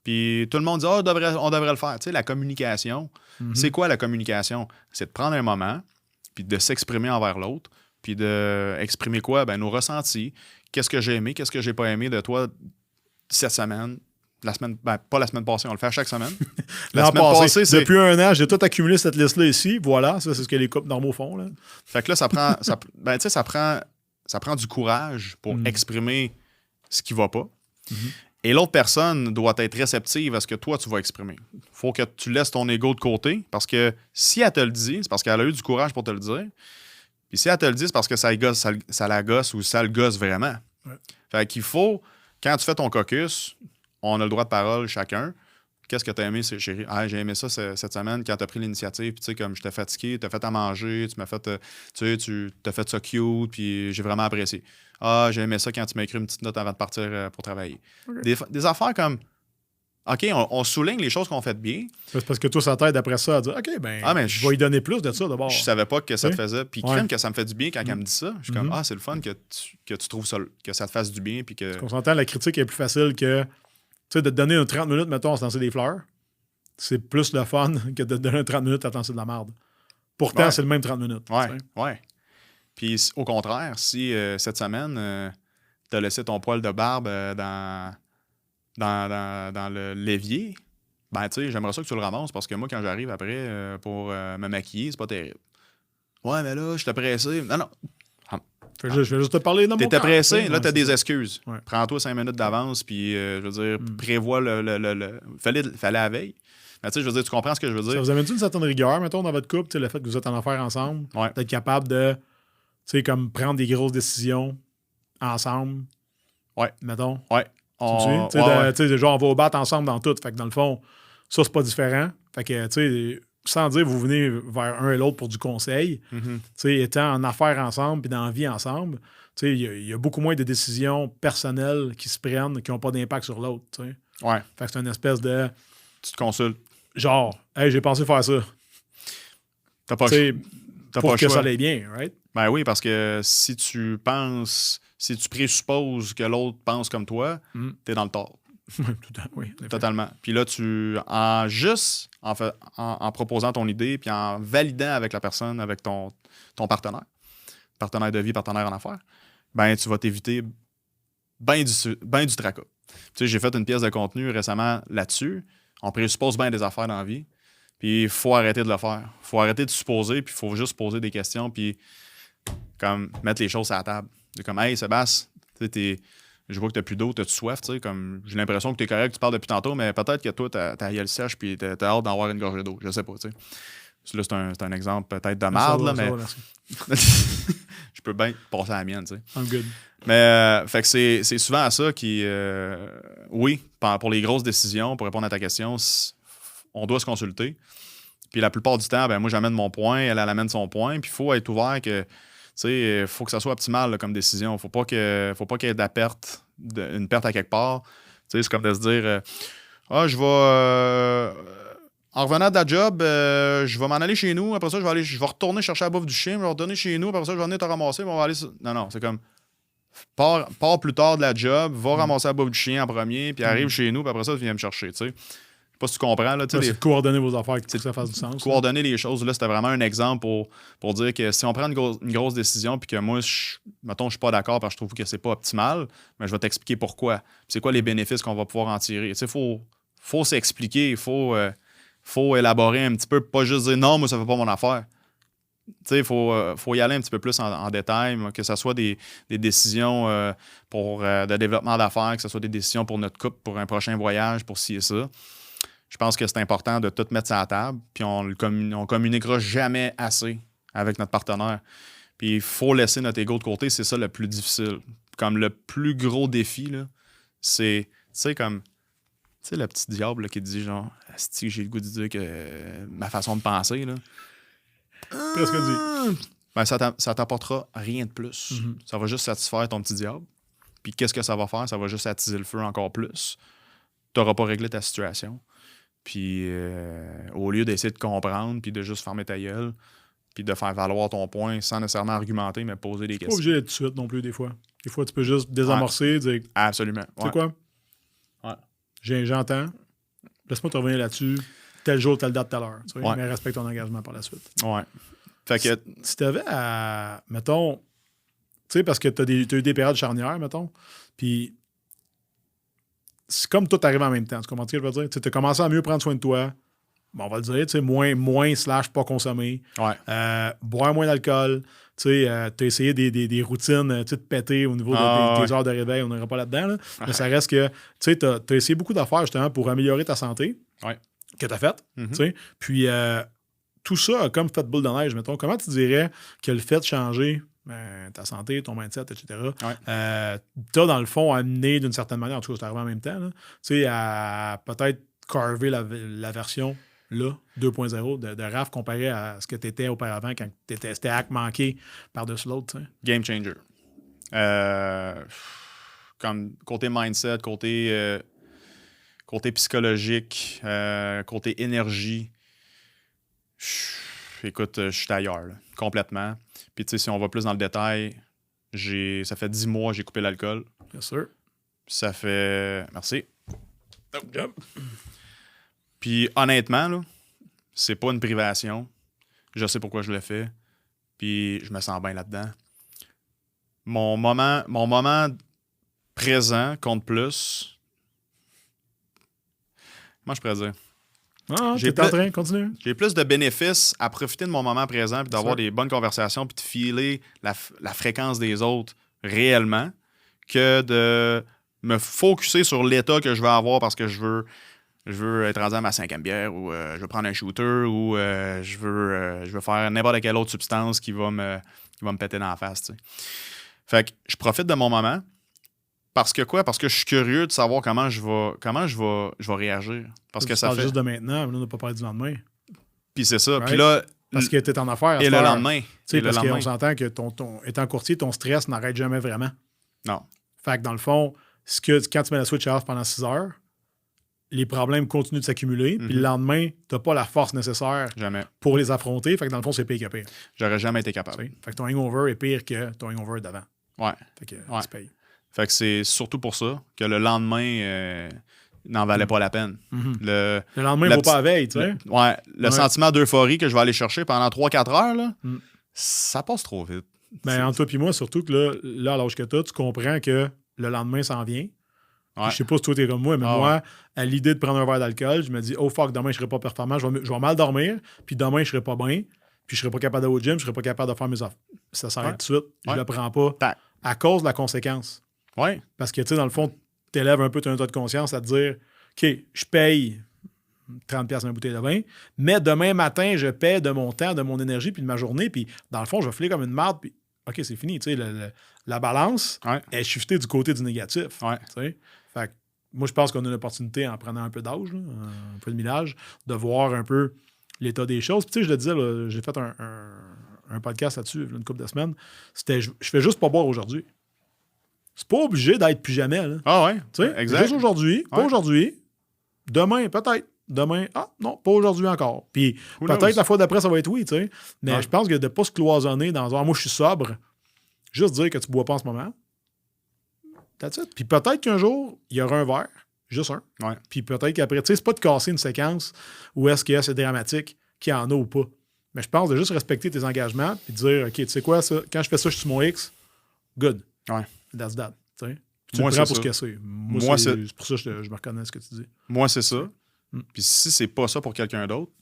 Puis tout le monde dit « on devrait le faire ». Tu sais, la communication, c'est quoi la communication? C'est de prendre un moment, puis de s'exprimer envers l'autre, puis d'exprimer quoi? Ben, nos ressentis. Qu'est-ce que j'ai aimé, qu'est-ce que j'ai pas aimé de toi cette semaine? Pas la semaine passée, on le fait à chaque semaine. La semaine passée, c'est... Depuis un an, j'ai tout accumulé cette liste-là ici. Voilà, ça, c'est ce que les couples normaux font. Là. Fait que là, ça prend du courage pour exprimer ce qui va pas. Et l'autre personne doit être réceptive à ce que toi, tu vas exprimer. Il faut que tu laisses ton ego de côté, parce que si elle te le dit, c'est parce qu'elle a eu du courage pour te le dire. Puis si elle te le dit, c'est parce que ça la gosse ou ça le gosse vraiment. Ouais. Fait qu'il faut, quand tu fais ton caucus, on a le droit de parole chacun. Qu'est-ce que tu as aimé, chérie? Ah, j'ai aimé ça cette semaine quand tu as pris l'initiative. Puis, tu sais, comme j'étais fatigué, tu as fait à manger, tu m'as fait, tu t'as fait ça cute, puis j'ai vraiment apprécié. Ah, j'ai aimé ça quand tu m'as écrit une petite note avant de partir pour travailler. Okay. Des affaires comme, OK, on souligne les choses qu'on fait bien. C'est parce que toi, ça t'aide après ça à dire, OK, ben, je vais y donner plus de ça d'abord. Je savais pas que ça te faisait. Puis, crème Ouais. que ça me fait du bien quand elle me dit ça. Je suis comme, c'est le fun que tu trouves ça, que ça te fasse du bien. Puis que... Parce qu'on s'entend, la critique est plus facile que, tu sais, de te donner 30 minutes, mettons, à se lancer des fleurs. C'est plus le fun que de te donner 30 minutes à te lancer de la merde. Pourtant, c'est le même 30 minutes. Ouais. Puis, au contraire, si cette semaine, tu as laissé ton poil de barbe dans le l'évier, ben, tu sais, j'aimerais ça que tu le ramasses parce que moi, quand j'arrive après pour me maquiller, c'est pas terrible. Ouais, mais là, je t'ai pressé. Non. Je vais juste te parler de mon T'étais pressé, là, t'as des ça. excuses. Ouais. Prends-toi 5 minutes d'avance, puis, je veux dire, prévois le... Fallait la veille. Mais tu sais, je veux dire, tu comprends ce que je veux dire? Ça vous amène une certaine rigueur, mettons, dans votre couple, le fait que vous êtes en affaires ensemble, d'être capable de, tu sais, comme prendre des grosses décisions ensemble. Ouais. Mettons. Ouais. Tu sais, genre, on va au bat ensemble dans tout. Fait que dans le fond, ça, c'est pas différent. Fait que, tu sais, sans dire vous venez vers un et l'autre pour du conseil, tu sais, étant en affaires ensemble puis dans la vie ensemble, tu sais, il y a beaucoup moins de décisions personnelles qui se prennent qui n'ont pas d'impact sur l'autre, tu sais. Ouais. Fait que c'est une espèce de... Tu te consultes. Genre, hey, j'ai pensé faire ça. T'as pas pour le que choix. ça aille bien, right? Ben oui, parce que si tu présupposes que l'autre pense comme toi, t'es dans le tort. Oui, totalement. Puis là, en proposant ton idée, puis en validant avec la personne, avec ton partenaire de vie, partenaire en affaires, ben tu vas t'éviter ben du tracas. Tu sais, j'ai fait une pièce de contenu récemment là-dessus. On présuppose bien des affaires dans la vie, puis il faut arrêter de le faire. Il faut arrêter de supposer, puis il faut juste poser des questions, puis comme mettre les choses à la table. C'est comme, hey, Sébastien, je vois que t'as plus d'eau, t'as-tu soif, tu sais, comme j'ai l'impression que t'es correct, tu parles depuis tantôt, mais peut-être que toi, t'as la gueule sèche, puis t'as hâte d'en avoir une gorgée d'eau. Je sais pas, tu sais. Là, c'est un exemple peut-être de merde, là, mais. Je peux bien passer à la mienne, tu sais. I'm good. Mais, fait que c'est souvent à ça qui. Oui, pour les grosses décisions, pour répondre à ta question, on doit se consulter. Puis la plupart du temps, ben moi, j'amène mon point, elle amène son point, puis il faut être ouvert que. Tu sais, il faut que ça soit optimal là, comme décision. Faut pas qu'il y ait de la perte, une perte à quelque part. Tu sais, c'est comme de se dire je vais. En revenant de la job, je vais m'en aller chez nous. Après ça, je vais retourner chercher la bouffe du chien, je vais retourner chez nous. Après ça, je vais venir te ramasser. On va aller... Non, c'est comme. Pars plus tard de la job, va ramasser la bouffe du chien en premier, puis arrive chez nous, puis après ça, tu viens me chercher. Tu sais. Je sais pas si tu comprends. Là, c'est de coordonner vos affaires, que ça fasse du sens. Coordonner les choses. Là, c'était vraiment un exemple pour dire que si on prend une grosse décision puis que moi, mettons, je suis pas d'accord parce que je trouve que c'est pas optimal, mais je vais t'expliquer pourquoi. C'est quoi les bénéfices qu'on va pouvoir en tirer. Il faut s'expliquer, il faut élaborer un petit peu, pas juste dire non, moi, ça fait pas mon affaire. Il faut y aller un petit peu plus en détail, que ce soit des décisions de développement d'affaires, que ce soit des décisions pour notre couple, pour un prochain voyage, pour ci et ça. Je pense que c'est important de tout mettre sur la table, puis on communiquera jamais assez avec notre partenaire. Puis il faut laisser notre ego de côté, c'est ça le plus difficile. Comme le plus gros défi, là, c'est, tu sais, comme, tu sais, le petit diable là, qui dit genre, asti, j'ai le goût de dire que ma façon de penser, là. Presque dit. Ben, ça t'apportera rien de plus. Ça va juste satisfaire ton petit diable. Puis qu'est-ce que ça va faire? Ça va juste attiser le feu encore plus. Tu n'auras pas réglé ta situation. Puis au lieu d'essayer de comprendre, puis de juste fermer ta gueule, puis de faire valoir ton point sans nécessairement argumenter, mais poser des questions. Pas obligé d'être tout de suite non plus, des fois. Des fois, tu peux juste désamorcer, dire... Absolument. Tu sais quoi? Ouais. J'entends. Laisse-moi te revenir là-dessus. Tel jour, telle date, telle heure. Tu sais, mais respecte ton engagement par la suite. Ouais. Fait que... Si tu avais à... Mettons... Tu sais, parce que tu as eu des périodes charnières, mettons. Puis... C'est comme tout arrive en même temps. Tu comprends ce que je veux dire? Tu as commencé à mieux prendre soin de toi. Bon, on va le dire, tu sais, moins / pas consommer. Ouais. Boire moins d'alcool. Tu as essayé des routines de péter au niveau des heures de réveil. On n'ira pas là-dedans. Là. Mais ça reste que tu as essayé beaucoup d'affaires justement pour améliorer ta santé que tu as faite. Puis tout ça a comme fait boule de neige, mettons. Comment tu dirais que le fait de changer ta santé, ton mindset, etc., t'as dans le fond amené d'une certaine manière, en tout cas c'est arrivé en même temps, à peut-être carver la version là, 2.0 de Raph comparé à ce que tu étais auparavant quand c'était hack manqué par-dessus l'autre? T'sais? Game changer. Comme côté mindset, côté psychologique, côté énergie. Écoute, je suis ailleurs, là, complètement. Puis, tu sais, si on va plus dans le détail, ça fait 10 mois que j'ai coupé l'alcool. Bien sûr. Ça fait... Merci. Oh, job. Puis, honnêtement, là, c'est pas une privation. Je sais pourquoi je le fais. Puis, je me sens bien là-dedans. Mon moment présent compte plus. Comment je pourrais dire? T'es en train, continue. J'ai plus de bénéfices à profiter de mon moment présent puis d'avoir des bonnes conversations puis de filer la fréquence des autres réellement que de me focusser sur l'état que je veux avoir parce que je veux être rendu à ma 5e bière ou je veux prendre un shooter ou je veux faire n'importe quelle autre substance qui va me péter dans la face. T'sais. Fait que je profite de mon moment. Parce que quoi? Parce que je suis curieux de savoir comment je vais réagir. Parce que ça fait... juste de maintenant, mais là, on n'a pas parlé du lendemain. Puis c'est ça. Right? Puis là... Parce que tu es en affaires. Et le lendemain. Parce qu'on s'entend que étant courtier, ton stress n'arrête jamais vraiment. Non. Fait que dans le fond, quand tu mets la switch off pendant 6 heures, les problèmes continuent de s'accumuler. Puis le lendemain, tu n'as pas la force nécessaire pour les affronter. Fait que dans le fond, c'est pire que pire. J'aurais jamais été capable. T'sais? Fait que ton hangover est pire que ton hangover d'avant. Ouais. Fait que tu payes. Fait que c'est surtout pour ça que le lendemain n'en valait pas la peine. Le lendemain, il ne vaut pas la veille, tu sais. Le sentiment d'euphorie que je vais aller chercher pendant 3-4 heures, là, ça passe trop vite. Ben, entre toi et moi, surtout que là, à l'âge que tu comprends que le lendemain s'en vient. Ouais. Je sais pas si toi, t'es comme moi, mais moi, à l'idée de prendre un verre d'alcool, je me dis, oh fuck, demain, je serai pas performant, je vais mal dormir, puis demain, je serai pas bien, puis je serai pas capable d'aller au gym, je serai pas capable de faire mes affaires. Ça s'arrête tout de suite. Je le prends pas à cause de la conséquence. Ouais. Parce que, tu sais, dans le fond, tu élèves un peu ton état de conscience à te dire, OK, je paye 30$ une bouteille de vin, mais demain matin, je paie de mon temps, de mon énergie, puis de ma journée, puis dans le fond, je vais filer comme une marde, puis OK, c'est fini. Tu sais, la balance est shiftée du côté du négatif. Ouais. Tu sais? Fait que moi, je pense qu'on a l'opportunité, en prenant un peu d'âge, un peu de millage, de voir un peu l'état des choses. Puis, tu sais, je le disais, là, j'ai fait un podcast là-dessus, une couple de semaines. C'était, je fais juste pas boire aujourd'hui. C'est pas obligé d'être plus jamais. Là. Ah ouais, tu sais, exact. Juste aujourd'hui, pas aujourd'hui. Demain, peut-être. Demain, non, pas aujourd'hui encore. Puis peut-être la fois d'après, ça va être oui, tu sais. Mais je pense que de ne pas se cloisonner dans moi, je suis sobre, juste dire que tu bois pas en ce moment. That's it. Puis peut-être qu'un jour, il y aura un verre, juste un. Ouais. Puis peut-être qu'après, tu sais, c'est pas de casser une séquence où est-ce que c'est dramatique, qu'il y en a ou pas. Mais je pense de juste respecter tes engagements puis de dire, OK, tu sais quoi, ça, quand je fais ça, je suis sur mon X, good. Ouais. That's that. Tu te moi, prends pour ce que c'est. Moi, c'est pour ça que je me reconnais ce que tu dis. Moi, c'est ça. Puis si c'est pas ça pour quelqu'un d'autre,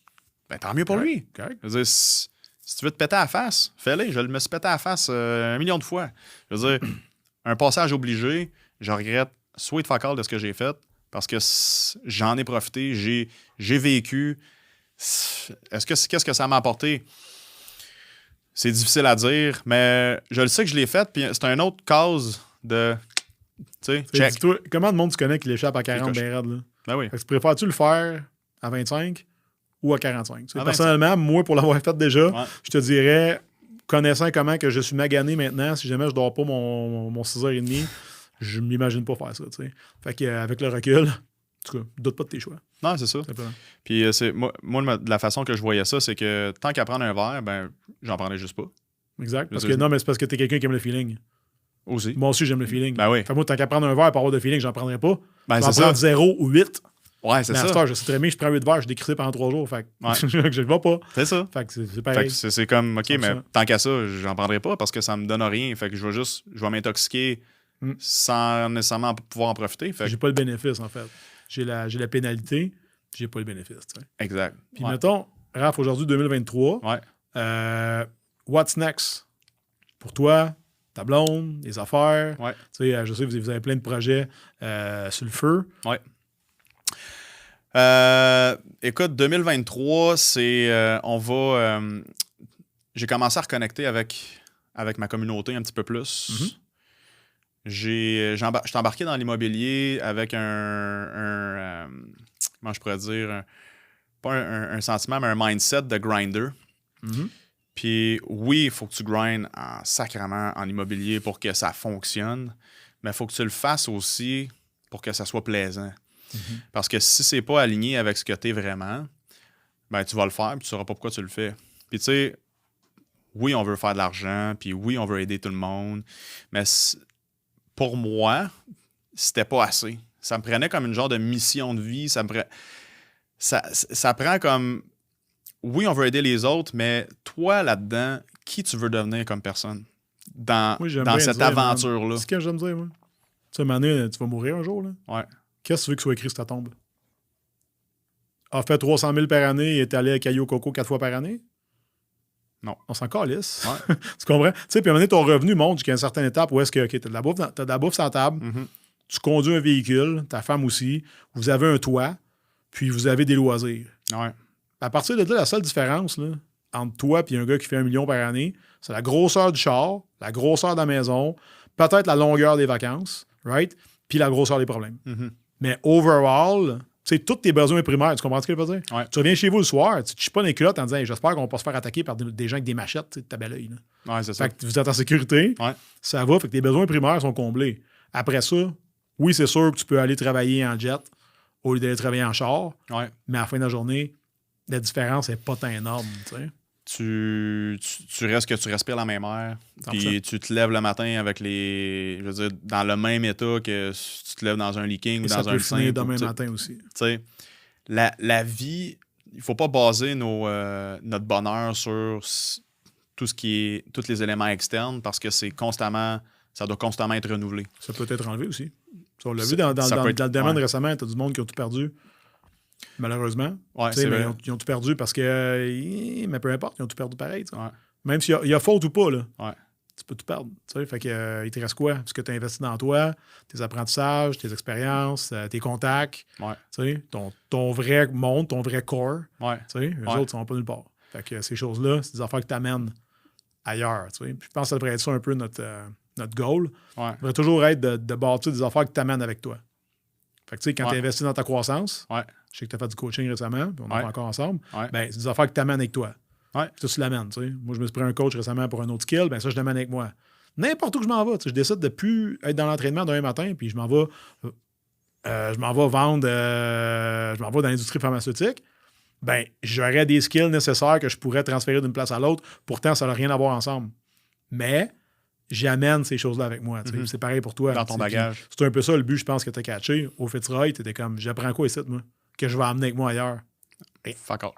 ben tant mieux pour lui. Okay. Je veux dire, si tu veux te péter à la face, fais-le. Je me suis pété à la face 1 million de fois. Je veux dire, un passage obligé, je regrette sweet fuck all de ce que j'ai fait parce que j'en ai profité, j'ai vécu. Qu'est-ce que ça m'a apporté? C'est difficile à dire, mais je le sais que je l'ai fait, puis c'est un autre cause de... Tu sais, check. Toi, comment de monde tu connais qui l'échappe à 40 bien raide, là? Ben oui. Fait que tu préfères-tu le faire à 25 ou à 45? À personnellement, moi, pour l'avoir fait déjà, je te dirais, connaissant comment que je suis magané maintenant, si jamais je dors pas mon 6h30, je m'imagine pas faire ça. T'sais. Fait qu'avec le recul, en tout cas, doute pas de tes choix. Non, c'est ça. Puis moi, de la façon que je voyais ça, c'est que tant qu'à prendre un verre, ben j'en prendrais juste pas. Exact. Parce que non, mais c'est parce que t'es quelqu'un qui aime le feeling. Aussi. Moi aussi, j'aime le feeling. Ben oui. Fait moi, tant qu'à prendre un verre pour avoir de feeling, j'en prendrais pas. Ben, j'en prends 0 ou 8. Ouais, c'est ça. À je sais très bien que je prends 8 verres, je décris pendant 3 jours. Fait que je le vois pas. C'est ça. Fait que c'est pareil. Fait que c'est comme, OK, mais tant qu'à ça, j'en prendrai pas parce que ça me donne rien. Fait que je vais m'intoxiquer sans nécessairement pouvoir en profiter. Fait que... J'ai pas le bénéfice, en fait. J'ai la pénalité, j'ai pas le bénéfice. T'sais. Exact. Puis mettons, Raph, aujourd'hui, 2023, what's next? Pour toi, ta blonde, les affaires. Ouais. Je sais que vous avez plein de projets sur le feu. Ouais. Écoute, 2023, c'est... on va... j'ai commencé à reconnecter avec ma communauté un petit peu plus. Je suis embarqué dans l'immobilier avec comment je pourrais dire, pas un sentiment, mais un mindset de grinder. Mhm. Puis oui, il faut que tu grindes sacrément en immobilier pour que ça fonctionne, mais il faut que tu le fasses aussi pour que ça soit plaisant. Parce que si c'est pas aligné avec ce que tu es vraiment, ben tu vas le faire puis tu sauras pas pourquoi tu le fais. Puis tu sais, oui, on veut faire de l'argent, puis oui, on veut aider tout le monde, mais pour moi, c'était pas assez. Ça me prenait comme une genre de mission de vie. Ça prend comme... Oui, on veut aider les autres, mais toi, là-dedans, qui tu veux devenir comme personne dans cette aventure-là? C'est ce que j'aime dire, moi. Tu sais, Mané, tu vas mourir un jour, là. Ouais. Qu'est-ce que tu veux que soit écrit sur ta tombe? A fait 300 000 par année et est allé à Caillou Coco 4 fois par année? Non. On s'en calisse. Ouais. Tu comprends? Tu sais, puis à un moment donné, ton revenu monte jusqu'à une certaine étape où est-ce que, OK, t'as de la bouffe sur la table, tu conduis un véhicule, ta femme aussi, vous avez un toit, puis vous avez des loisirs. Ouais. À partir de là, la seule différence là, entre toi et un gars qui fait 1 million par année, c'est la grosseur du char, la grosseur de la maison, peut-être la longueur des vacances, right? Puis la grosseur des problèmes. Mais overall, tu sais, tous tes besoins primaires, tu comprends ce que je veux dire? Ouais. Tu reviens chez vous le soir, tu te chies pas dans les culottes en disant hey, j'espère qu'on va pas se faire attaquer par des gens avec des machettes, tu sais, de ta belle œil. Ouais, c'est ça. Fait que vous êtes en sécurité, ça va, fait que tes besoins primaires sont comblés. Après ça, oui, c'est sûr que tu peux aller travailler en jet au lieu d'aller travailler en char, mais à la fin de la journée, la différence n'est pas tant énorme. Tu restes que tu respires la même air, puis tu te lèves le matin avec je veux dire, dans le même état que si tu te lèves dans un leaking ou dans un simple. Demain matin aussi. Tu sais, la vie, il faut pas baser notre bonheur sur tous les éléments externes parce que ça doit constamment être renouvelé. Ça peut être enlevé aussi. Ça, on l'a vu dans le domaine récemment, tu as du monde qui ont tout perdu. Malheureusement. Ouais, c'est vrai. Ils ont tout perdu parce que. Mais peu importe, ils ont tout perdu pareil. Ouais. Même s'il y a faute ou pas, là, tu peux tout perdre. Fait que, il te reste quoi? Ce que tu as investi dans toi, tes apprentissages, tes expériences, tes contacts, ton vrai monde, ton vrai corps. Eux autres, ils sont pas nulle part. Fait que ces choses-là, c'est des affaires que tu amènes ailleurs. Puis je pense que ça devrait être ça un peu notre goal. Ça devrait toujours être de bâtir des affaires que tu amènes avec toi. Fait que tu sais, quand tu investis dans ta croissance, je sais que tu as fait du coaching récemment, puis on en fait encore ensemble, ben, c'est des affaires que tu amènes avec toi. Puis tu l'amènes. Moi, je me suis pris un coach récemment pour un autre skill, ben ça, je l'amène avec moi. N'importe où que je m'en vais, je décide de ne plus être dans l'entraînement demain matin, puis je m'en vais vendre, je m'en vais dans l'industrie pharmaceutique. Ben, j'aurais des skills nécessaires que je pourrais transférer d'une place à l'autre. Pourtant, ça n'a rien à voir ensemble. Mais j'amène ces choses-là avec moi. C'est pareil pour toi. Dans ton bagage. C'est un peu ça le but, je pense, que tu as catché. Au Fitzroy, tu étais comme, j'apprends quoi ici, moi, que je vais amener avec moi ailleurs. Fuck off.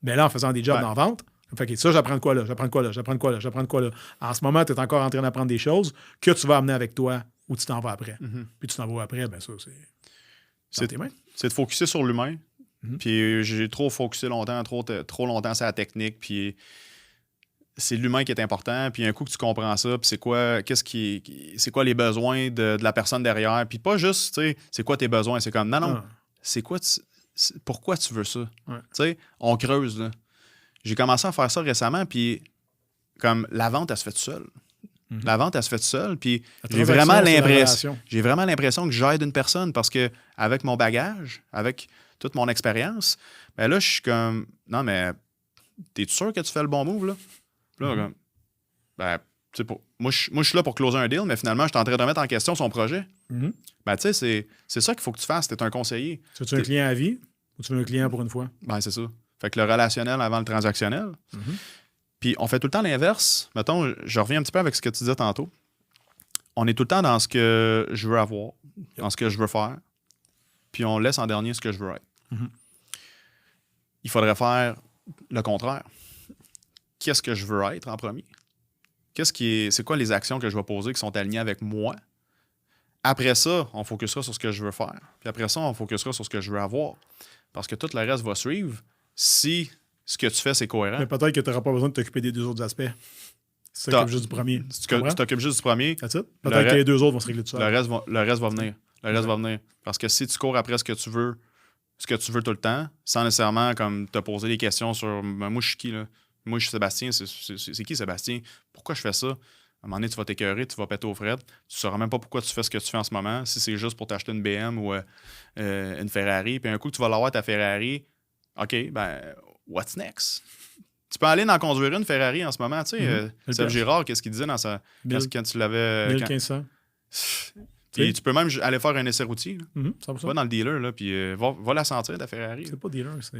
Mais là, en faisant des jobs en vente, fait que ça, j'apprends de quoi là, j'apprends de quoi là, j'apprends de quoi là, j'apprends de quoi là. En ce moment, tu es encore en train d'apprendre des choses que tu vas amener avec toi ou tu t'en vas après. Puis tu t'en vas après, ben ça, c'est tes mains. C'est de focusser sur l'humain. Puis j'ai trop focusé longtemps, trop longtemps sur la technique. Puis c'est l'humain qui est important. Puis un coup que tu comprends ça, puis c'est quoi les besoins de la personne derrière. Puis pas juste, tu sais, c'est quoi tes besoins. C'est comme, non, c'est quoi, pourquoi tu veux ça? Tu sais, on creuse, là. J'ai commencé à faire ça récemment, puis comme la vente, elle se fait toute seule. La vente, elle se fait toute seule, puis j'ai vraiment l'impression que j'aide une personne parce que avec mon bagage, avec toute mon expérience, ben là, je suis comme, non, mais t'es sûr que tu fais le bon move, là? Là, comme, ben, tu sais, moi, je suis là pour closer un deal, mais finalement, je suis en train de remettre en question son projet. Ben, tu sais, c'est ça qu'il faut que tu fasses. T'es un conseiller. Tu veux un client à vie ou tu veux un client pour une fois? Ben, c'est ça. Fait que le relationnel avant le transactionnel. Puis on fait tout le temps l'inverse. Mettons, je reviens un petit peu avec ce que tu disais tantôt. On est tout le temps dans ce que je veux avoir, dans ce que je veux faire. Puis on laisse en dernier ce que je veux être. Il faudrait faire le contraire. Qu'est-ce que je veux être en premier? C'est quoi les actions que je vais poser qui sont alignées avec moi? Après ça, on focusera sur ce que je veux faire. Puis après ça, on focusera sur ce que je veux avoir. Parce que tout le reste va suivre si ce que tu fais, c'est cohérent. Mais peut-être que tu n'auras pas besoin de t'occuper des deux autres aspects. Tu t'occupes juste du premier. Tu t'occupes juste du premier. Peut-être que les deux autres vont se régler tout seul. Le reste va venir. Le reste va venir. Parce que si tu cours après ce que tu veux tout le temps, sans nécessairement comme te poser des questions sur moi, je suis qui, là? Moi, je suis Sébastien. C'est qui Sébastien? Pourquoi je fais ça? un moment donné, tu vas t'écœurer, tu vas péter aux frettes. Tu ne sauras même pas pourquoi tu fais ce que tu fais en ce moment. Si c'est juste pour t'acheter une BM ou une Ferrari, puis un coup, tu vas l'avoir ta Ferrari, OK, ben, what's next? Tu peux aller en conduire une Ferrari en ce moment. Tu sais, Seb Girard, qu'est-ce qu'il disait dans sa. Quand tu l'avais. 1500. Puis tu peux même aller faire un essai routier. Ça va dans le dealer, là, puis va la sentir, ta Ferrari. C'est pas dealer, c'est.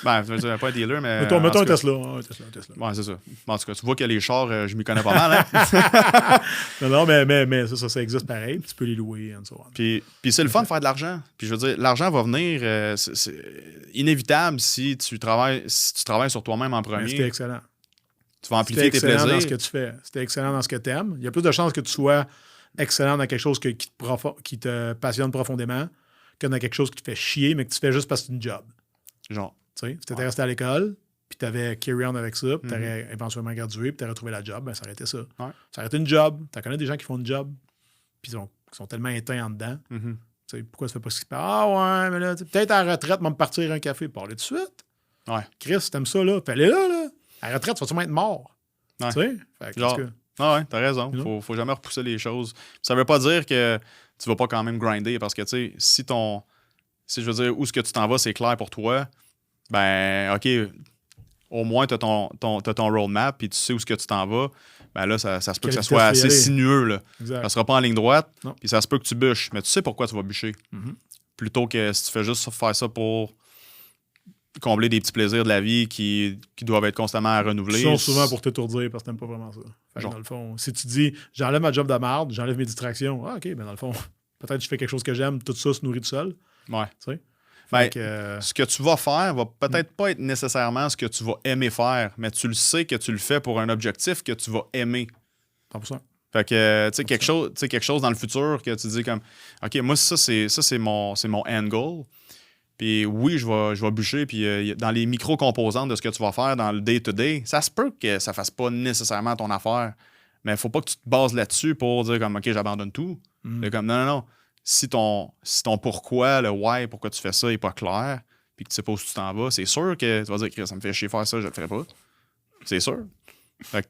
Ben, je veux dire, pas un dealer, mais. Mettons un Tesla. Un Tesla. Ouais, c'est ça. Bon, en tout cas, tu vois que les chars, je m'y connais pas mal. Hein? non, mais ça existe pareil. Tu peux les louer. And so on. Puis c'est le fun de faire de l'argent. Puis je veux dire, l'argent va venir. C'est inévitable si tu travailles sur toi-même en premier. C'était excellent. Tu vas amplifier tes plaisirs. Dans ce que tu fais. C'était excellent dans ce que tu aimes. Il y a plus de chances que tu sois excellent dans quelque chose qui te passionne profondément que dans quelque chose qui te fait chier, mais que tu fais juste parce que c'est une job. Genre. Tu sais, si tu étais resté à l'école, puis tu avais carry on avec ça, puis tu aurais éventuellement gradué, puis tu aurais trouvé la job, ben ça aurait été ça. Ouais. Ça aurait été une job. Tu connais des gens qui font une job, puis ils sont tellement éteints en dedans. Tu sais, pourquoi tu fais pas ce qui se passe? Ah ouais, mais là, peut-être à la retraite, me partir un café, parler tout de suite. Ouais. Chris, si t'aimes ça, là, fais-le là. À la retraite, tu vas sûrement être mort. Ouais. Tu sais? Fait que, genre, ouais, t'as raison. Faut jamais repousser les choses. Ça veut pas dire que tu vas pas quand même grinder parce que, tu sais, si je veux dire, où est-ce que tu t'en vas, c'est clair pour toi, ben, OK, au moins, t'as ton roadmap puis tu sais où est-ce que tu t'en vas. Ben là, ça se peut que ça soit assez sinueux, là. Exact. Ça sera pas en ligne droite, puis ça se peut que tu bûches, mais tu sais pourquoi tu vas bûcher. Plutôt que si tu fais juste faire ça pour combler des petits plaisirs de la vie qui doivent être constamment à renouveler. Ils sont souvent pour t'étourdir parce que t'aimes pas vraiment ça. Fait que dans le fond, si tu dis j'enlève ma job de merde, j'enlève mes distractions, OK, ben dans le fond, peut-être que je fais quelque chose que j'aime, tout ça se nourrit tout seul. Ouais. Tu sais? Ben, ce que tu vas faire va peut-être pas être nécessairement ce que tu vas aimer faire, mais tu le sais que tu le fais pour un objectif que tu vas aimer. 100%. Fait que, tu sais, quelque chose dans le futur que tu dis comme, OK, moi, ça, c'est mon end goal. Puis oui, je vais bûcher. Puis dans les micro-composantes de ce que tu vas faire dans le day-to-day, ça se peut que ça fasse pas nécessairement ton affaire. Mais il faut pas que tu te bases là-dessus pour dire comme, OK, j'abandonne tout. C'est comme, non. Si ton pourquoi, le why, pourquoi tu fais ça n'est pas clair, puis que tu sais pas où tu t'en vas, c'est sûr que tu vas dire, ça me fait chier faire ça, je le ferai pas. C'est sûr. Fait que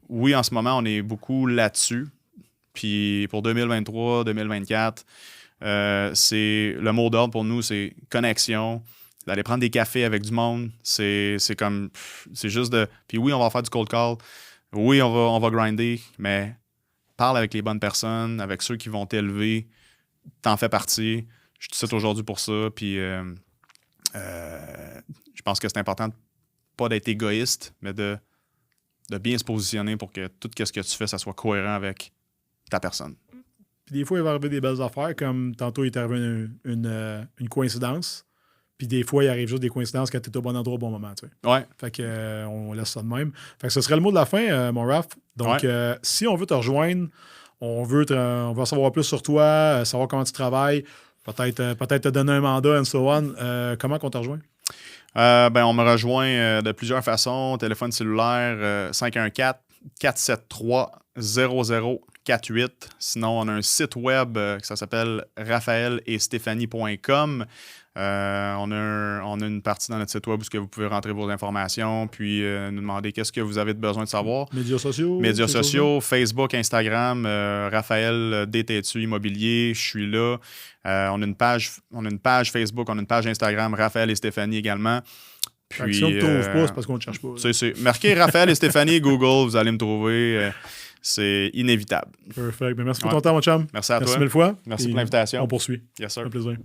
oui, en ce moment, on est beaucoup là-dessus. Puis pour 2023, 2024, c'est le mot d'ordre pour nous, c'est connexion, d'aller prendre des cafés avec du monde. C'est juste de. Puis oui, on va faire du cold call. Oui, on va grinder, mais parle avec les bonnes personnes, avec ceux qui vont t'élever. T'en fais partie. Je te cite aujourd'hui pour ça. Puis je pense que c'est important pas d'être égoïste, mais de bien se positionner pour que tout ce que tu fais, ça soit cohérent avec ta personne. Puis des fois, il va arriver des belles affaires, comme tantôt, il est arrivé une coïncidence. Puis des fois, il arrive juste des coïncidences quand tu es au bon endroit au bon moment. Tu sais. Ouais. Fait que on laisse ça de même. Fait que ce serait le mot de la fin, mon Raph. Donc, si on veut te rejoindre, on veut savoir plus sur toi, savoir comment tu travailles, peut-être te donner un mandat, and so on. Comment qu'on te rejoint? On me rejoint de plusieurs façons. Téléphone cellulaire 514-473-0048. Sinon, on a un site web qui s'appelle raphaeletstéphanie.com. On a une partie dans notre site web où vous pouvez rentrer vos informations puis nous demander qu'est-ce que vous avez besoin de savoir. Médias sociaux, Facebook, Instagram, Raphaël DTTU Immobilier, je suis là. On a une page Facebook, on a une page Instagram, Raphaël et Stéphanie également. Puis, si on ne te trouve pas, c'est parce qu'on ne te cherche pas. Marquez Raphaël et Stéphanie Google, vous allez me trouver. C'est inévitable. Perfect. Merci pour ton temps, mon chum. Merci à toi. Merci mille fois. Merci pour l'invitation. On poursuit. Yes, sir. Un plaisir.